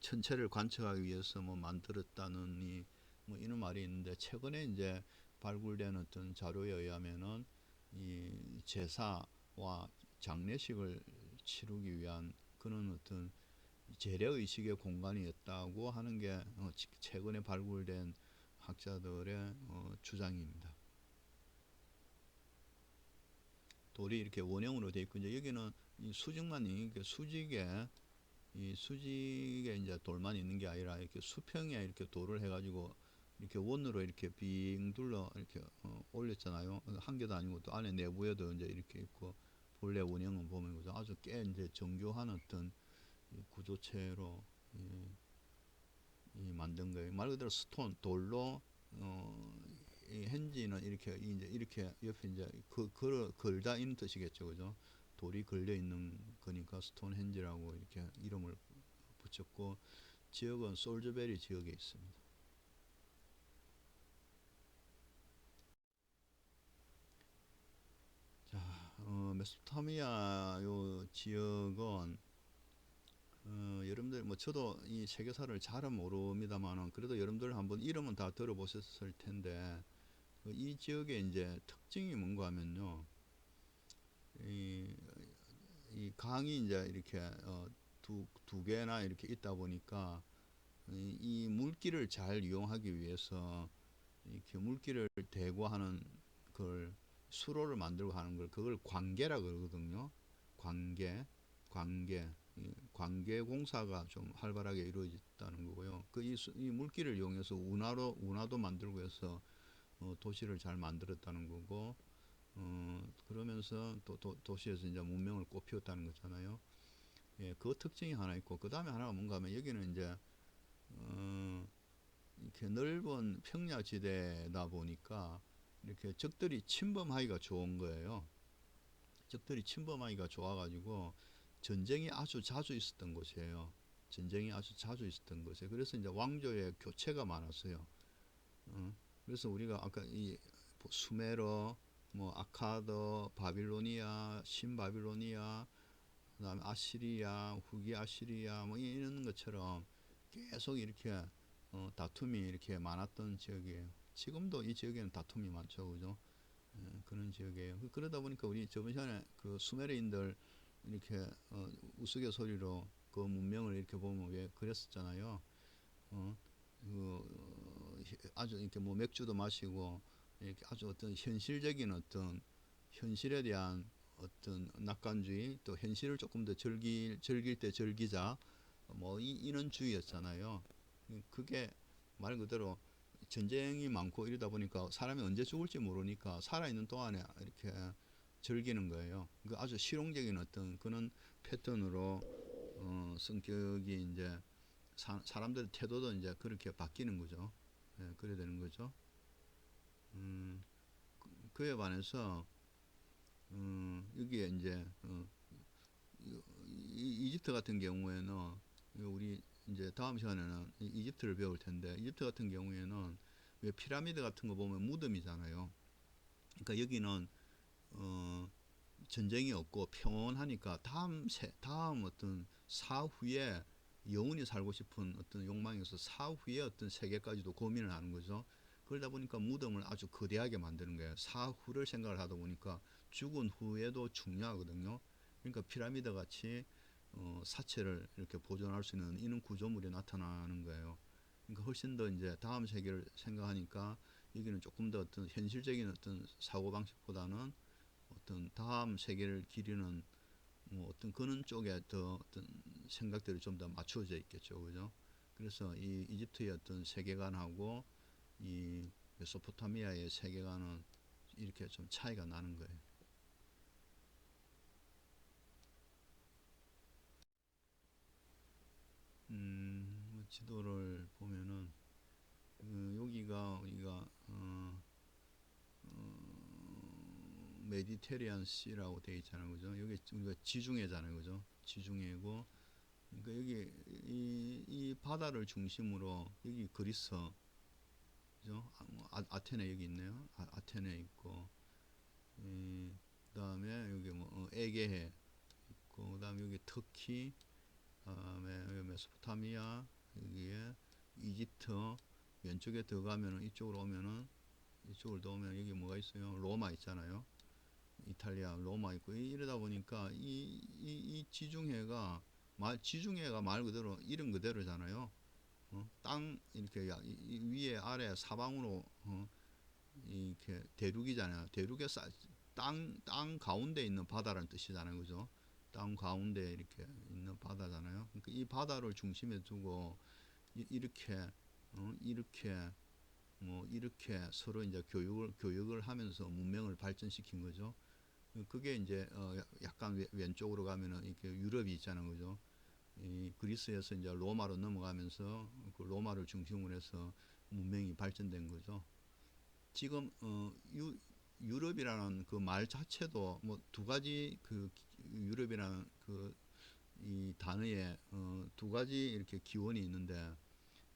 천체를 관측하기 위해서 뭐 만들었다느니 뭐 이런 말이 있는데 최근에 이제 발굴된 어떤 자료에 의하면은 이 제사와 장례식을 치르기 위한 그런 어떤 재래 의식의 공간이었다고 하는 게 최근에 발굴된 학자들의 주장입니다. 돌이 이렇게 원형으로 되어 있고 이제 여기는 이 수직만이 수직에 이제 돌만 있는 게 아니라 이렇게 수평에 이렇게 돌을 해가지고 이렇게 원으로 이렇게 빙 둘러 이렇게 올렸잖아요. 한 개도 아니고 또 안에 내부에도 이제 이렇게 있고 본래 원형은 보면 그죠? 아주 꽤 이제 정교한 어떤 구조체로 만든 거예요. 말 그대로 스톤 돌로 이 핸지는 이렇게 옆에 이제 걸다 있는 뜻이겠죠, 그죠? 돌이 걸려 있는 거니까 스톤 핸지라고 이렇게 이름을 붙였고 지역은 솔즈베리 지역에 있습니다. 자, 메소포타미아 요 지역은 여러분들 뭐 저도 이 세계사를 잘은 모릅니다만은 그래도 여러분들 한번 이름은 다 들어보셨을 텐데 이 지역의 이제 특징이 뭔가 하면요. 이, 이 강이 이제 이렇게 두 개나 이렇게 있다 보니까 이 물길을 잘 이용하기 위해서 이렇게 물길을 대고 하는 걸 수로를 만들고 하는 걸 그걸 관계라 그러거든요. 관계 관계 공사가 좀 활발하게 이루어졌다는 거고요. 이 물길을 이용해서 운하도 만들고 해서 도시를 잘 만들었다는 거고, 그러면서 또 도시에서 이제 문명을 꽃피웠다는 거잖아요. 예, 그 특징이 하나 있고, 그 다음에 하나가 뭔가 하면 여기는 이제 이렇게 넓은 평야지대다 보니까 이렇게 적들이 침범하기가 좋은 거예요. 적들이 침범하기가 좋아가지고 전쟁이 아주 자주 있었던 곳이에요. 전쟁이 아주 자주 있었던 곳이에요. 그래서 이제 왕조의 교체가 많았어요. 그래서 우리가 아까 이 수메르, 뭐 아카드, 바빌로니아, 신바빌로니아, 그다음에 아시리아, 후기 아시리아 뭐 이런 것처럼 계속 이렇게 다툼이 이렇게 많았던 지역이에요. 지금도 이 지역에는 다툼이 많죠, 그죠? 그런 지역이에요. 그러다 보니까 우리 저번 시간에 그 수메르인들 이렇게 우스갯소리로 그 문명을 이렇게 보면 왜 그랬었잖아요. 어, 아주 이렇게 뭐 맥주도 마시고 이렇게 아주 어떤 현실적인 어떤 현실에 대한 어떤 낙관주의 또 현실을 조금 더 즐길 때 즐기자 뭐 이런 주의였잖아요. 그게 말 그대로 전쟁이 많고 이러다 보니까 사람이 언제 죽을지 모르니까 살아있는 동안에 이렇게 즐기는 거예요. 그 아주 실용적인 어떤 그런 패턴으로 성격이 이제 사람들의 태도도 이제 그렇게 바뀌는 거죠. 예, 그래야 되는 거죠. 음, 그에 반해서 여기에 이제 이집트 같은 경우에는 우리 이제 다음 시간에는 이집트를 배울 텐데 이집트 같은 경우에는 왜 피라미드 같은 거 보면 무덤이잖아요. 그러니까 여기는 어, 전쟁이 없고 평온하니까 다음 어떤 사후에 영원히 살고 싶은 어떤 욕망에서 사후의 어떤 세계까지도 고민을 하는 거죠. 그러다 보니까 무덤을 아주 거대하게 만드는 거예요. 사후를 생각을 하다 보니까 죽은 후에도 중요하거든요. 그러니까 피라미드 같이 사체를 이렇게 보존할 수 있는 이런 구조물이 나타나는 거예요. 그러니까 훨씬 더 이제 다음 세계를 생각하니까 여기는 조금 더 어떤 현실적인 어떤 사고 방식보다는 어떤 다음 세계를 기리는 뭐 어떤 그런 쪽에 더 어떤 생각들이 좀 더 맞춰져 있겠죠, 그죠? 그래서 이 이집트의 어떤 세계관하고 이 메소포타미아의 세계관은 이렇게 좀 차이가 나는 거예요. 뭐 지도를 보면은 여기가 우리가 메디테리안 시라고 되어 있잖아요, 그죠? 여기 우리가 지중해잖아요, 그죠? 지중해고 그러니까 여기 이 바다를 중심으로 여기 그리스, 그죠? 아테네 여기 있네요. 아테네 있고, 그다음에 여기 뭐 에게해 있고, 그다음에 여기 터키, 그다음에 여기 메소포타미아, 여기에 이집트, 왼쪽에 들어가면은 이쪽으로 오면은 이쪽을 더 오면 여기 뭐가 있어요? 로마 있잖아요. 이탈리아 로마 있고 이러다 보니까 이 지중해가 말 그대로 이름 그대로잖아요. 땅 이렇게 위에 아래 사방으로 이렇게 대륙이잖아요. 땅 가운데 있는 바다라는 뜻이잖아요, 그죠? 땅 가운데 이렇게 있는 바다잖아요. 그러니까 이 바다를 중심에 두고 이렇게 이렇게 뭐 이렇게 서로 이제 교육을 하면서 문명을 발전시킨 거죠. 그게 이제 약간 왼쪽으로 가면은 이렇게 유럽이 있잖아요, 그죠? 이 그리스에서 이제 로마로 넘어가면서 그 로마를 중심으로 해서 문명이 발전된 거죠. 지금 유럽이라는 그 말 자체도 뭐 두 가지 그 유럽이라는 그 이 단어에 두 가지 이렇게 기원이 있는데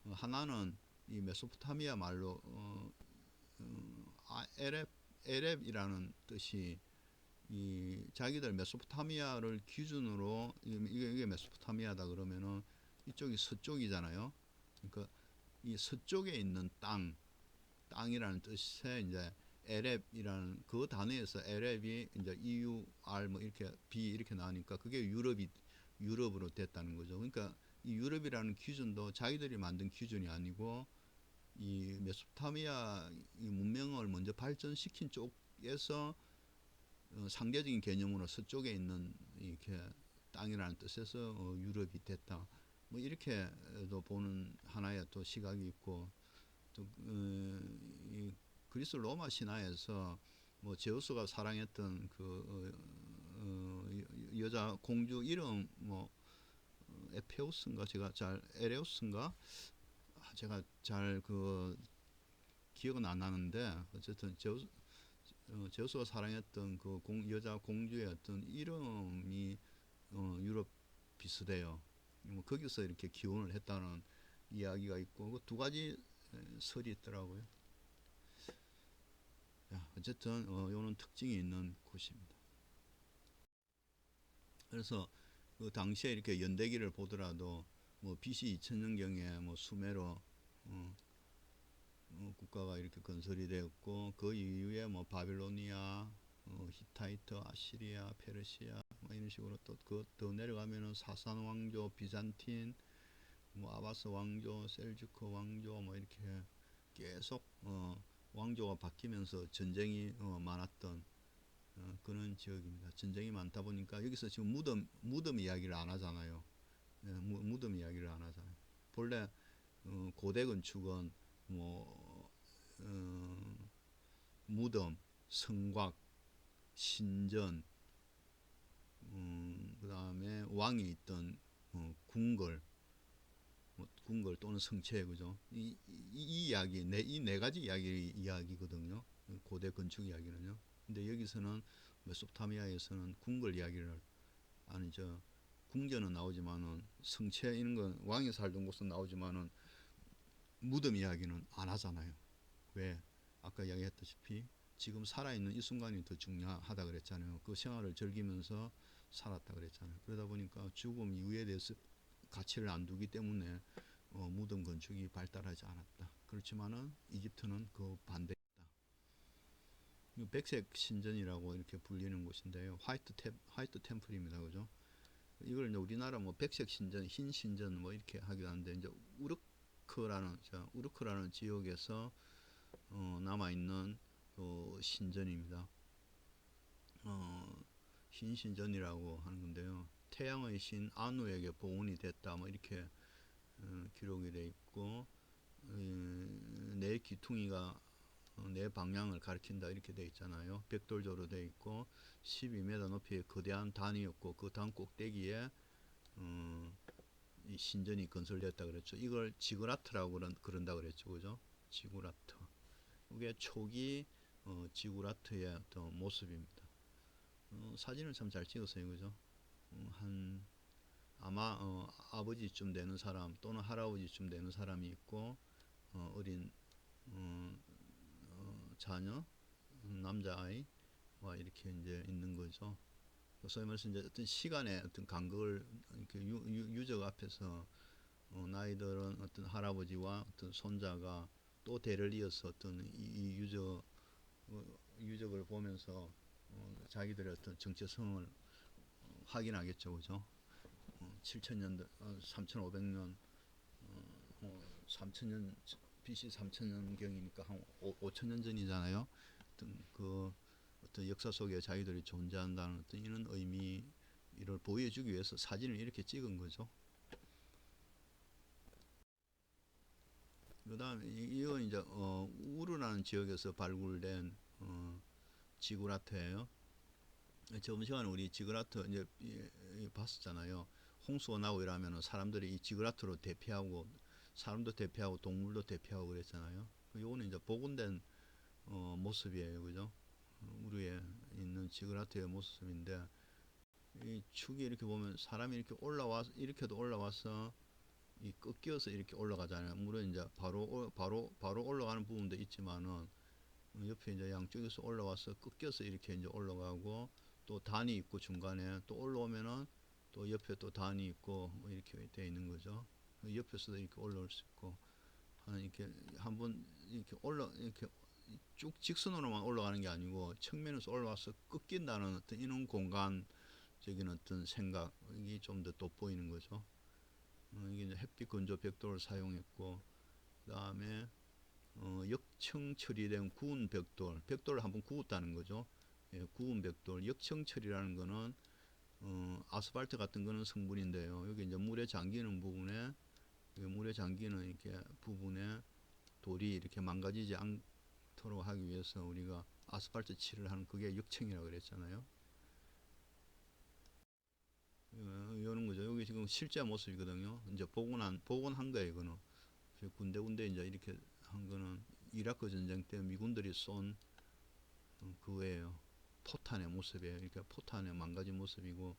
하나는 이 메소포타미아 말로 에렙이라는 뜻이 이 자기들 메소포타미아를 기준으로 이게 메소포타미아다 그러면은 이쪽이 서쪽이잖아요. 그러니까 이 서쪽에 있는 땅이라는 뜻의 이제 LF이라는 그 단어에서 LF이 이제 EUR 뭐 이렇게 B 이렇게 나오니까 그게 유럽으로 됐다는 거죠. 그러니까 이 유럽이라는 기준도 자기들이 만든 기준이 아니고 이 메소포타미아 이 문명을 먼저 발전시킨 쪽에서 상대적인 개념으로 서쪽에 있는 이렇게 땅이라는 뜻에서 유럽이 됐다. 뭐 이렇게도 보는 하나의 또 시각이 있고 또 이 그리스 로마 신화에서 뭐 제우스가 사랑했던 그 여자 공주 이름 뭐 에페우스인가 제가 잘 에레우스인가 제가 잘 그 기억은 안 나는데 어쨌든 제우스가 사랑했던 그 여자 공주의 어떤 이름이 유럽 비슷해요. 뭐 거기서 이렇게 기원을 했다는 이야기가 있고 그 두 가지 설이 있더라고요. 어쨌든 이런 특징이 있는 곳입니다. 그래서 그 당시에 이렇게 연대기를 보더라도 뭐 BC 2000년경에 뭐 수메로 국가가 이렇게 건설이 되었고 그 이후에 뭐 바빌로니아, 히타이트, 아시리아, 페르시아 뭐 이런 식으로 또 그 더 내려가면은 사산 왕조, 비잔틴, 뭐 아바스 왕조, 셀주크 왕조 뭐 이렇게 계속 왕조가 바뀌면서 전쟁이 많았던 그런 지역입니다. 전쟁이 많다 보니까 여기서 지금 무덤 이야기를 안 하잖아요. 무덤 이야기를 안 하잖아요. 본래 고대 건축은 뭐 무덤, 성곽, 신전, 그 다음에 왕이 있던 궁궐, 뭐 궁궐 또는 성체 그죠? 이 이야기 이 네 가지 이야기거든요. 고대 건축 이야기는요. 근데 여기서는 메소포타미아에서는 궁궐 이야기를 아니죠. 궁전은 나오지만은 성체 이런 건 왕이 살던 곳은 나오지만은 무덤 이야기는 안 하잖아요. 왜? 아까 이야기했다시피 지금 살아있는 이 순간이 더 중요하다 그랬잖아요. 그 생활을 즐기면서 살았다 그랬잖아요. 그러다 보니까 죽음 이후에 대해서 가치를 안 두기 때문에 무덤 건축이 발달하지 않았다. 그렇지만은 이집트는 그 반대다. 백색 신전이라고 이렇게 불리는 곳인데요. 화이트 템플입니다. 그죠? 이걸 이제 우리나라 뭐 백색 신전, 흰 신전 뭐 이렇게 하기도 하는데 이제 우르크라는 지역에서 남아 있는 신전입니다. 흰 신전이라고 하는 건데요. 태양의 신 아누에게 봉헌이 됐다 뭐 이렇게 기록이 돼 있고 네 기퉁이가 네 방향을 가리킨다 이렇게 돼 있잖아요. 벽돌조로 돼 있고 12m 높이의 거대한 단이었고 그 단 꼭대기에 이 신전이 건설됐다 그랬죠. 이걸 지구라트라고 그런다 그랬죠. 그죠? 지구라트. 이게 초기 지구라트의 어떤 모습입니다. 사진을 참 잘 찍었어요. 그죠? 한 아마 아버지쯤 되는 사람 또는 할아버지쯤 되는 사람이 있고 어린 자녀 남자아이와 이렇게 이제 있는 거죠. 소위 말해서 이제 어떤 시간의 어떤 간극을 이렇게 유적 앞에서 나이들은 어떤 할아버지와 어떤 손자가 또 대를 이어서 어떤 이 유적을 보면서 자기들의 어떤 정체성을 확인하겠죠, 그죠? 7천년, 3,500년, 3천년 BC 3천년 경이니까 한 5천년 전이잖아요. 어떤 역사 속에 자기들이 존재한다는 어떤 이런 의미를 보여주기 위해서 사진을 이렇게 찍은 거죠. 그다음 이건 이제 우르라는 지역에서 발굴된 지구라트예요. 저번 시간에 우리 지구라트 이제 봤었잖아요. 홍수가 나고 이러면 사람들이 이 지구라트로 대피하고 사람도 대피하고 동물도 대피하고 그랬잖아요. 요거는 이제 복원된 모습이에요, 그죠? 우리에 있는 지그라트의 모습인데 이 축이 이렇게 보면 사람이 이렇게 이렇게도 올라와서 이 꺾여서 이렇게 올라가잖아요. 물론 이제 바로 올라가는 부분도 있지만은 옆에 이제 양쪽에서 올라와서 꺾여서 이렇게 이제 올라가고 또 단이 있고 중간에 또 올라오면은 또 옆에 또 단이 있고 뭐 이렇게 되어 있는 거죠. 옆에서도 이렇게 올라올 수 있고 하는 이렇게 한번 이렇게 쭉 직선으로만 올라가는 게 아니고 측면에서 올라와서 꺾인다는 어떤 이런 공간적인 어떤 생각이 좀 더 돋보이는 거죠. 이게 이제 햇빛 건조 벽돌을 사용했고, 그 다음에 역청 처리된 구운 벽돌, 벽돌을 한번 구웠다는 거죠. 예, 구운 벽돌, 역청 처리라는 거는 아스팔트 같은 거는 성분인데요. 여기 이제 물에 잠기는 부분에, 물에 잠기는 이렇게 부분에 돌이 이렇게 망가지지 않도록 하기 위해서 우리가 아스팔트 칠을 하는 그게 역청이라고 그랬잖아요. 이런 거죠. 여기 지금 실제 모습이거든요. 이제 복원한 거예요, 이거는. 군데군데 이제 이렇게 한 거는 이라크 전쟁 때 미군들이 쏜 그거예요. 포탄의 모습이에요. 이렇게 포탄의 망가진 모습이고,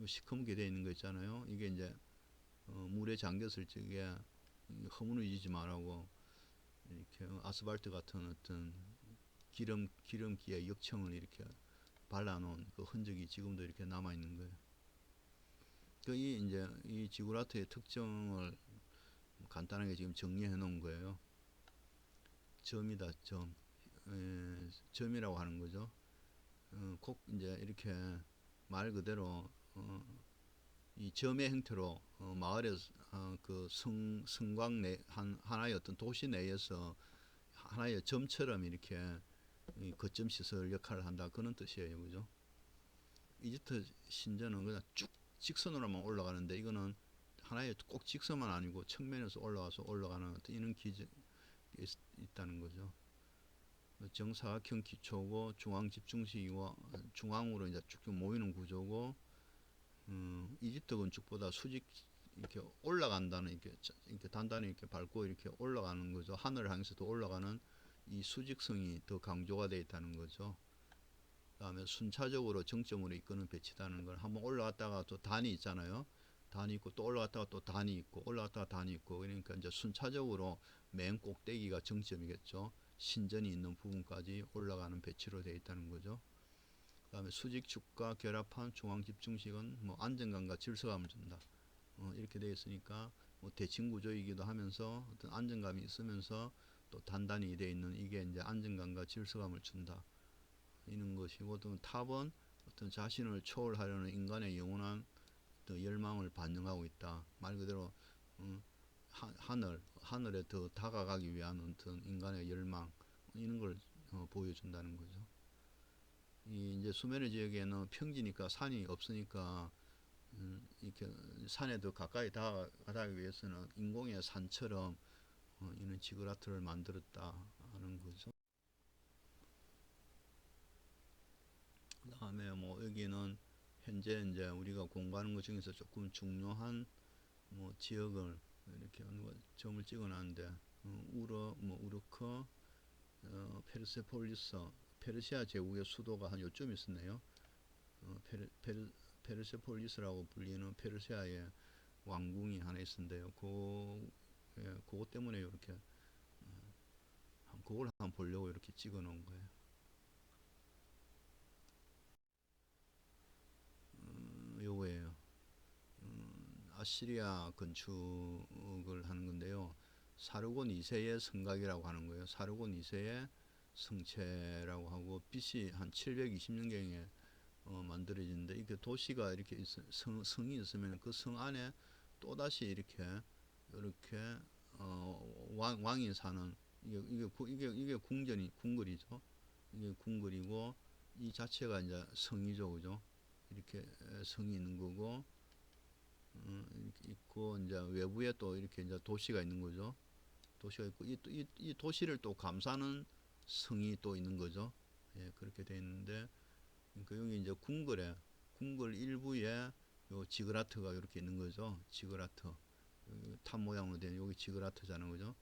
시커멓게 되어 있는 거 있잖아요. 이게 이제 물에 잠겼을 적에 허물어지지 말라고 이렇게 아스팔트 같은 어떤 기름기의 역청을 이렇게 발라놓은 그 흔적이 지금도 이렇게 남아 있는 거예요. 이 이제 이 지구라트의 특징을 간단하게 지금 정리해 놓은 거예요. 점이다, 점. 점이라고 하는 거죠. 꼭 이제 이렇게 말 그대로 이 점의 형태로 마을의 그 성곽 내 하나의 어떤 도시 내에서 하나의 점처럼 이렇게 거점 시설 역할을 한다, 그런 뜻이에요, 그죠? 이집트 신전은 그냥 쭉 직선으로만 올라가는데, 이거는 하나의 꼭 직선만 아니고 측면에서 올라가서 올라가는 어떤 이런 기적이 있다는 거죠. 정사각형 기초고 중앙 집중식이고 중앙으로 이제 쭉쭉 모이는 구조고, 이집트 건축보다 수직 이렇게 올라간다는, 이렇게 단단히 이렇게 밟고 이렇게 올라가는 거죠. 하늘을 향해서 더 올라가는 이 수직성이 더 강조가 되어 있다는 거죠. 그다음에 순차적으로 정점으로 이끄는 배치다는 걸, 한번 올라갔다가 또 단이 있잖아요. 단이 있고 또 올라갔다가 또 단이 있고 올라갔다가 단이 있고, 그러니까 이제 순차적으로 맨 꼭대기가 정점이겠죠. 신전이 있는 부분까지 올라가는 배치로 되어 있다는 거죠. 그다음에 수직축과 결합한 중앙 집중식은 뭐 안정감과 질서감을 준다. 이렇게 되어 있으니까 뭐 대칭 구조이기도 하면서 어떤 안정감이 있으면서 또 단단히 되어 있는, 이게 이제 안정감과 질서감을 준다, 이런 것이고, 또 탑은 어떤 자신을 초월하려는 인간의 영원한 어떤 열망을 반영하고 있다. 말 그대로 하늘에 더 다가가기 위한 어떤 인간의 열망, 이런 걸 보여준다는 거죠. 이 이제 수메르 지역에는 평지니까 산이 없으니까 이렇게 산에 더 가까이 다가가기 위해서는 인공의 산처럼 이런 지그라트를 만들었다 하는 거죠. 그다음에 뭐 여기는 현재 이제 우리가 공부하는 것 중에서 조금 중요한 뭐 지역을 이렇게 점을 찍어놨는데, 우르크, 페르세폴리스, 페르시아 제국의 수도가 한 요쯤 있었네요. 페르세폴리스라고 불리는 페르시아의 왕궁이 하나 있었는데요. 그것 때문에 이렇게 그걸 한번 보려고 이렇게 찍어 놓은 거예요. 요거예요. 아시리아 건축을 하는 건데요. 사르곤 2세의 성곽이라고 하는 거예요. 사르곤 2세의 성체라고 하고, BC 한 720년경에 만들어지는데, 이게 도시가 이렇게 성이 있으면 그 성 안에 또다시 이렇게 왕이 사는, 이게 궁궐이죠. 이게 궁궐이고, 이 자체가 이제 성이죠, 그죠? 이렇게 성이 있는 거고, 이렇게 있고, 이제 외부에 또 이렇게 이제 도시가 있는 거죠. 도시가 있고, 이 도시를 또 감싸는 성이 또 있는 거죠. 예, 그렇게 돼 있는데, 그러니까 여기 이제 궁궐 일부에 요 지그라트가 이렇게 있는 거죠. 지그라트. 탑 모양으로 된 여기 지그라트잖아요, 그죠?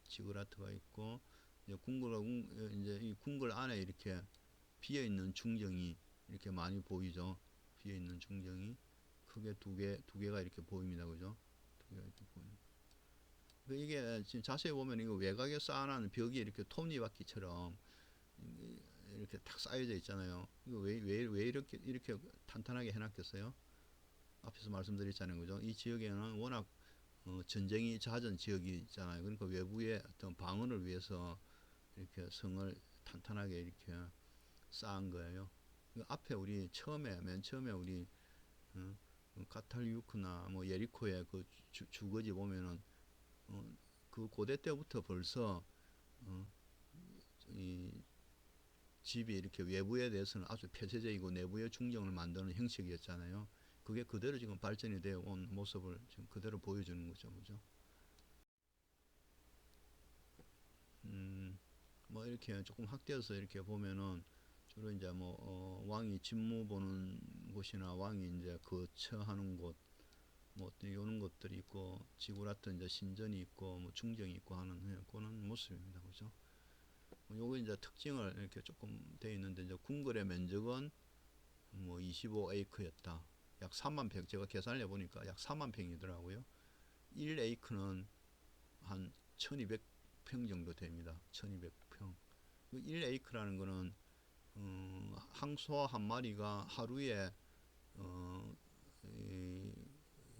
지그라트가 있고, 이제 이제 이 궁궐 안에 이렇게 비어 있는 중정이 이렇게 많이 보이죠. 비어 있는 중정이 크게 두 개가 이렇게 보입니다, 그죠? 두 개가 이렇게 보입니다. 이게 지금 자세히 보면 이거 외곽에 쌓아놓은 벽이 이렇게 톱니바퀴처럼 이렇게 탁 쌓여져 있잖아요. 이거 왜 이렇게 탄탄하게 해놨겠어요? 앞에서 말씀드렸잖아요, 그죠? 이 지역에는 워낙 전쟁이 잦은 지역이 있잖아요. 그러니까 외부의 어떤 방어를 위해서 이렇게 성을 탄탄하게 이렇게 쌓은 거예요. 앞에 우리 맨 처음에 우리 어, 카탈유크나 뭐 예리코의 그 주거지 보면은 그 고대 때부터 벌써 어, 이 집이 이렇게 외부에 대해서는 아주 폐쇄적이고 내부의 중정을 만드는 형식이었잖아요. 그게 그대로 지금 발전이 되어 온 모습을 지금 그대로 보여주는 거죠, 그죠? 뭐 이렇게 조금 확대해서 이렇게 보면은 주로 이제 뭐 왕이 집무 보는 곳이나 왕이 이제 거처하는 곳, 뭐 이런 것들이 있고 지구라트 이제 신전이 있고 뭐 중정이 있고 하는 그런 모습입니다, 그죠? 요거 이제 특징을 이렇게 조금 돼 있는데 이제 궁궐의 면적은 뭐 25에이크였다. 약 3만 평, 제가 계산을 해보니까 약 4만 평이더라고요. 1에이크는 한 1200평 정도 됩니다. 1200평. 1에이크라는 거는 항소 한 마리가 하루에 어, 이,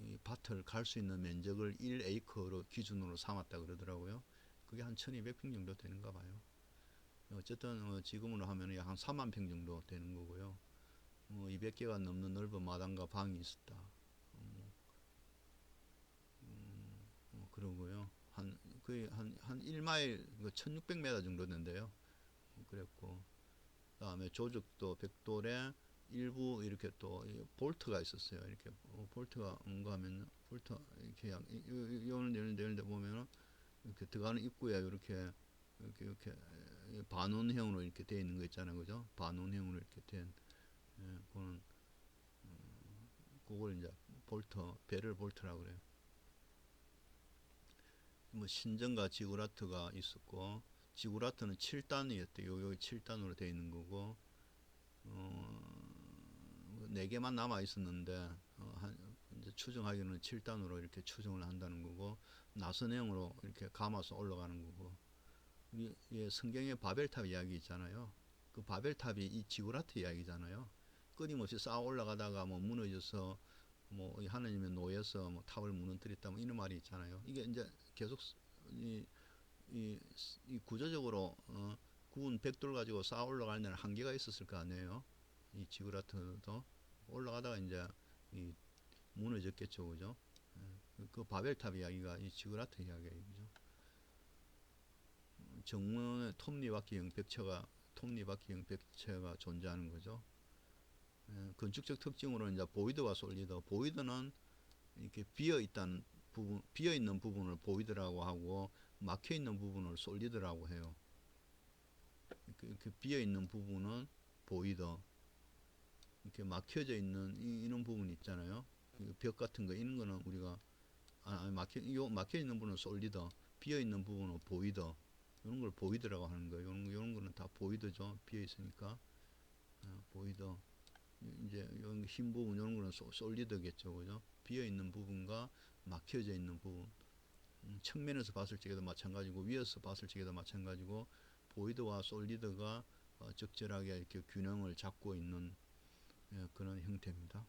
이 밭을 갈 수 있는 면적을 1에이크로 기준으로 삼았다 그러더라고요. 그게 한 1200평 정도 되는가 봐요. 어쨌든 지금으로 하면 약 한 4만 평 정도 되는 거고요. 200개가 넘는 넓은 마당과 방이 있었다. 그러고요. 거의 한 1마일, 1600m 정도 된대요. 그랬고, 그다음에 조적도 벽돌에 일부 이렇게 또 볼트가 있었어요. 이렇게 볼트가 뭔가 하면 볼트 이렇게 요런 데 보면은 이렇게 들어가는 입구에 이렇게 반원형으로 이렇게 되어 있는 거 있잖아요, 그죠? 반원형으로 이렇게 된 그거는 그걸 이제 베를 볼트라고 그래요. 뭐 신전과 지구라트가 있었고 지구라트는 7단이었대요. 여기 7단으로 되어 있는 거고 4개만 남아 있었는데 이제 추정하기는 7단으로 이렇게 추정을 한다는 거고 나선형으로 이렇게 감아서 올라가는 거고 우리 성경의 바벨탑 이야기 있잖아요. 그 바벨탑이 이 지구라트 이야기잖아요. 끊임없이 쌓아 올라가다가 뭐 무너져서 뭐 하나님의 노예서 뭐 탑을 무너뜨렸다 뭐 이런 말이 있잖아요. 이게 이제 계속 이, 이, 이 구조적으로 구운 벽돌 가지고 쌓아 올라가는 데는 한계가 있었을 거 아니에요. 이 지구라트도 올라가다가 이제 이 무너졌겠죠, 그죠? 그 바벨탑 이야기가 이 지구라트 이야기죠. 정문에 톱니바퀴형 벽체가 존재하는 거죠. 건축적 특징으로 이제 보이드와 솔리드. 보이드는 이렇게 비어 있는 부분을 보이드라고 하고 막혀 있는 부분을 솔리드라고 해요. 이렇게 비어 있는 부분은 보이드. 이렇게 막혀져 있는 이런 부분 있잖아요. 벽 같은 거 이런 거는 우리가 막혀 있는 부분은 솔리드, 비어 있는 부분은 보이드. 이런 걸 보이드라고 하는 거예요. 이런 거는 다 보이드죠. 비어 있으니까 보이드. 이제 흰 부분 이런 거는 솔리드겠죠, 그죠? 비어 있는 부분과 막혀져 있는 부분. 측면에서 봤을 적에도 마찬가지고 위에서 봤을 적에도 마찬가지고 보이드와 솔리드가 적절하게 이렇게 균형을 잡고 있는 그런 형태입니다.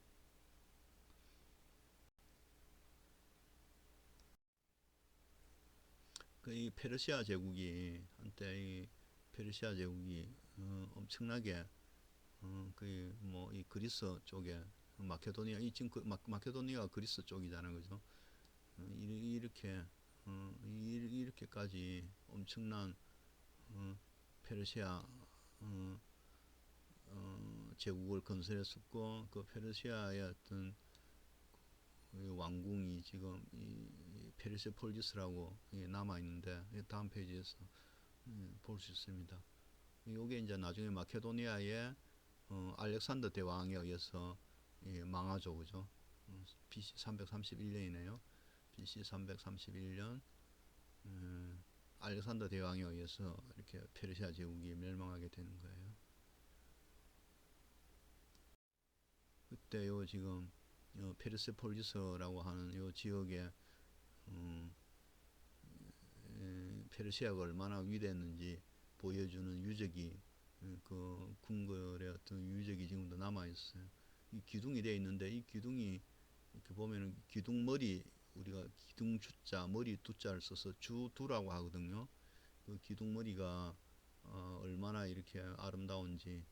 이 페르시아 제국이 한때 이 페르시아 제국이 엄청나게 그뭐이 그리스 쪽에 마케도니아 이 지금 마케도니아가 그리스 쪽이잖아요, 그죠? 이렇게 이렇게까지 엄청난 페르시아 제국을 건설했었고 그 페르시아의 어떤 왕궁이 지금 이 페르세폴리스라고 남아 있는데 다음 페이지에서 볼 수 있습니다. 이게 이제 나중에 마케도니아의 알렉산더 대왕에 의해서 망하죠, 그죠? BC 331년이네요. BC 331년 알렉산더 대왕에 의해서 이렇게 페르시아 제국이 멸망하게 되는 거예요. 그때요 지금 페르세폴리스라고 하는 요 지역에 페르시아가 얼마나 위대했는지 보여주는 유적이 그 궁궐의 어떤 유적이 지금도 남아 있어요. 이 기둥이 되어 있는데 이 기둥이 이렇게 보면은 기둥 머리 우리가 기둥 주자 머리 두자를 써서 주두라고 하거든요. 그 기둥 머리가 얼마나 이렇게 아름다운지,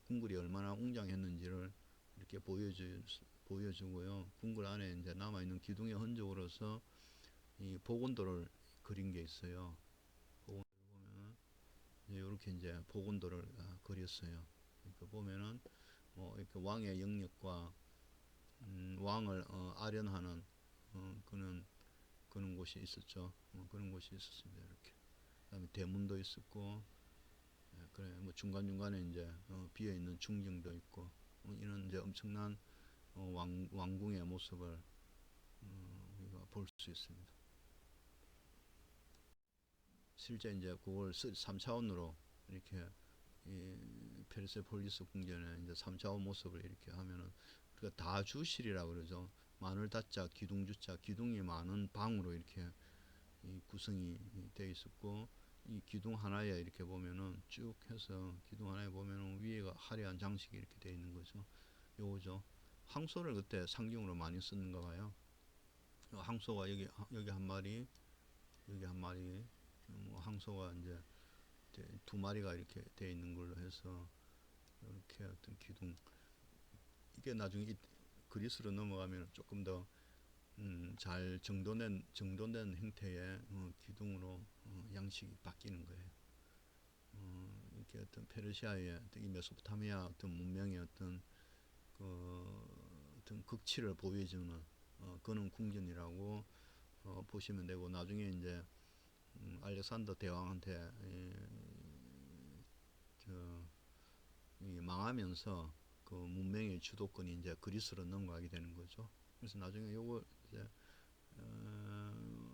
궁궐이 얼마나 웅장했는지를 이렇게 보여주고요. 궁궐 안에 이제 남아있는 기둥의 흔적으로서 이 보건도를 그린 게 있어요. 보건도를 보면은 이렇게 이제 보건도를 그렸어요. 그러니까 보면은 뭐 이렇게 왕의 영역과 왕을 아련하는 그런 곳이 있었죠. 그런 곳이 있었습니다. 이렇게. 그다음에 대문도 있었고, 그래 뭐 중간 중간에 이제 비어 있는 중정도 있고, 이런 이제 엄청난 왕궁의 모습을 우리가 볼 수 있습니다. 실제 이제 그걸 3차원으로 이렇게 이 페르세폴리스 궁전의 이제 3차원 모습을 이렇게 하면은 우리가 다주실이라고 그러죠. 마늘 다자 기둥주자 기둥이 많은 방으로 이렇게 이 구성이 되어 있었고, 이 기둥 하나에 이렇게 보면은 쭉 해서 기둥 하나에 보면은 위에가 화려한 장식이 이렇게 되어 있는 거죠. 요거죠. 항소를 그때 상징으로 많이 쓰는가 봐요. 항소가 여기 한 마리, 여기 한 마리, 뭐 항소가 이제 두 마리가 이렇게 되어 있는 걸로 해서 이렇게 어떤 기둥, 이게 나중에 그리스로 넘어가면 조금 더 잘 정돈된 형태의 기둥으로 양식이 바뀌는 거예요. 이렇게 어떤 페르시아의 이 메소포타미아 어떤 문명의 어떤 극치를 보여주는 그런 궁전이라고 보시면 되고, 나중에 이제 알렉산더 대왕한테 망하면서 그 문명의 주도권이 이제 그리스로 넘어가게 되는 거죠. 그래서 나중에 요거 이제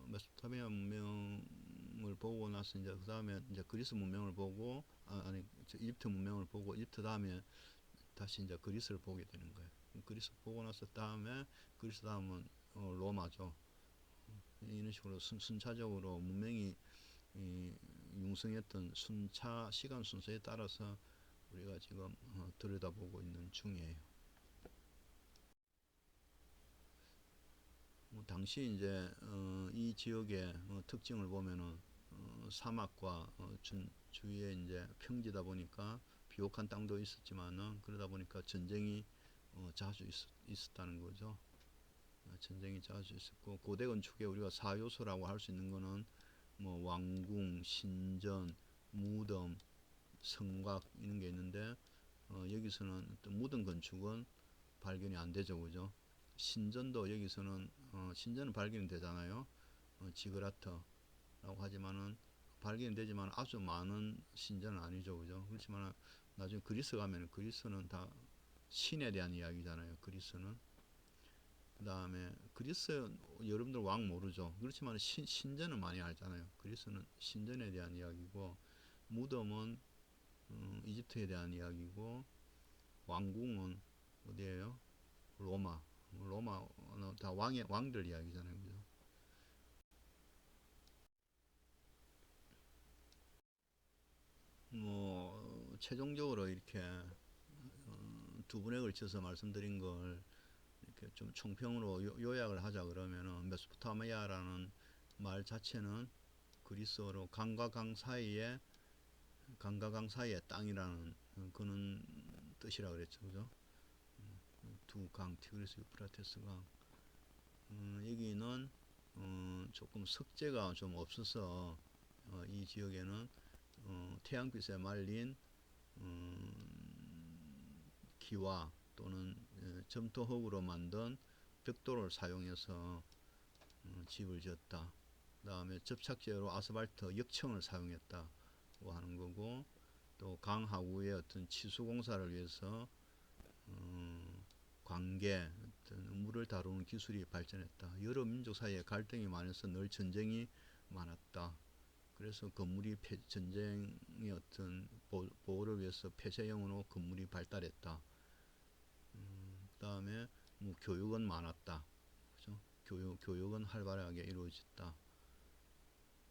메소포타미아 문명을 보고 나서 이제 그 다음에 이제 그리스 문명을 보고 아니 이집트 문명을 보고 이집트 다음에 다시 이제 그리스를 보게 되는 거예요. 그리스 보고 나서 다음에 그리스 다음은 로마죠. 이런 식으로 순차적으로 문명이 융성했던 시간 순서에 따라서 우리가 지금 들여다보고 있는 중이에요. 당시 이제 이 지역의 특징을 보면은 사막과 주위에 이제 평지다 보니까 비옥한 땅도 있었지만은, 그러다 보니까 전쟁이 자주 있었다는 거죠. 전쟁이 자주 있었고, 고대 건축에 우리가 사요소라고 할 수 있는 거는 뭐 왕궁, 신전, 무덤, 성곽 이런 게 있는데, 여기서는 어떤 무덤 건축은 발견이 안 되죠, 그죠? 신전도 여기서는 신전은 발견이 되잖아요. 지그라터라고 하지만은 발견이 되지만 아주 많은 신전은 아니죠, 그죠? 그렇지만 나중에 그리스 가면 그리스는 다 신에 대한 이야기잖아요. 그리스는. 그 다음에 그리스 여러분들 왕 모르죠. 그렇지만 신전은 많이 알잖아요. 그리스는 신전에 대한 이야기고, 무덤은 이집트에 대한 이야기고, 왕궁은 어디예요? 로마. 로마는 다 왕들 이야기잖아요. 그죠? 뭐 최종적으로 이렇게 두 분에 걸쳐서 말씀드린 걸 이렇게 좀 총평으로 요약을 하자 그러면은, 메소포타미아라는 말 자체는 그리스어로 강과 강 사이의 땅이라는 그런 뜻이라 그랬죠, 그죠? 두 강, 티그리스 유프라테스 강. 여기는 조금 석재가 좀 없어서 이 지역에는 태양빛에 말린 기와 또는 점토흙으로 만든 벽돌을 사용해서 집을 지었다. 그 다음에 접착제로 아스팔트 역청을 사용했다고 하는 거고, 또 강 하구의 어떤 치수 공사를 위해서 관계, 어떤 물을 다루는 기술이 발전했다. 여러 민족 사이에 갈등이 많아서 늘 전쟁이 많았다. 그래서 건물이 전쟁의 어떤 보호를 위해서 폐쇄형으로 건물이 발달했다. 그 다음에 뭐 교육은 많았다. 그죠? 교육은 활발하게 이루어졌다.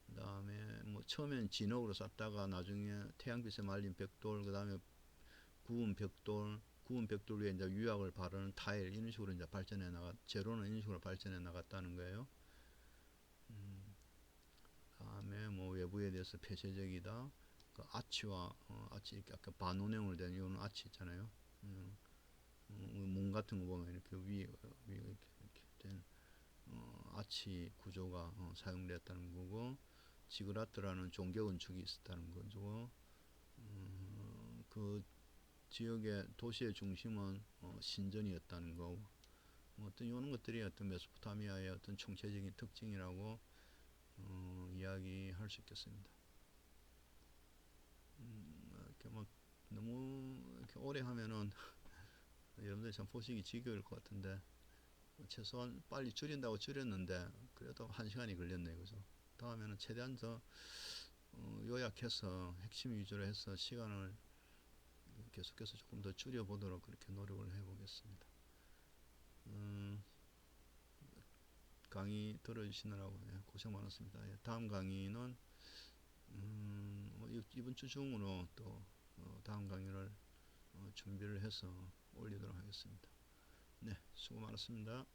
그 다음에 뭐 처음엔 진흙으로 쌓다가 나중에 태양빛에 말린 벽돌, 그 다음에 구운 벽돌 위에 이제 유약을 바르는 타일, 이런 식으로 이제 재료는 이런 식으로 발전해 나갔다는 거예요. 다음에 뭐 외부에 대해서 폐쇄적이다. 그 아치와 아치 이렇게 아까 반운행으로 된 이런 아치 있잖아요. 문 같은 거 보면 이렇게 위에 이렇게 된 아치 구조가 사용되었다는 거고, 지그라트라는 종교 건축이 있었다는 거죠. 그 지역의 도시의 중심은 신전이었다는 거고, 어떤 이런 것들이 어떤 메소포타미아의 어떤 총체적인 특징이라고 이야기할 수 있겠습니다. 이렇게 뭐 너무 이렇게 오래 하면은 여러분들이 참 보시기 지겨울 것 같은데, 최소한 빨리 줄인다고 줄였는데 그래도 1시간이 걸렸네요. 그죠? 다음에는 최대한 더 요약해서 핵심 위주로 해서 시간을 계속해서 조금 더 줄여보도록 그렇게 노력을 해보겠습니다. 강의 들어주시느라고 고생 많았습니다. 다음 강의는 이번 주 중으로 또 다음 강의를 준비를 해서 올리도록 하겠습니다. 네, 수고 많았습니다.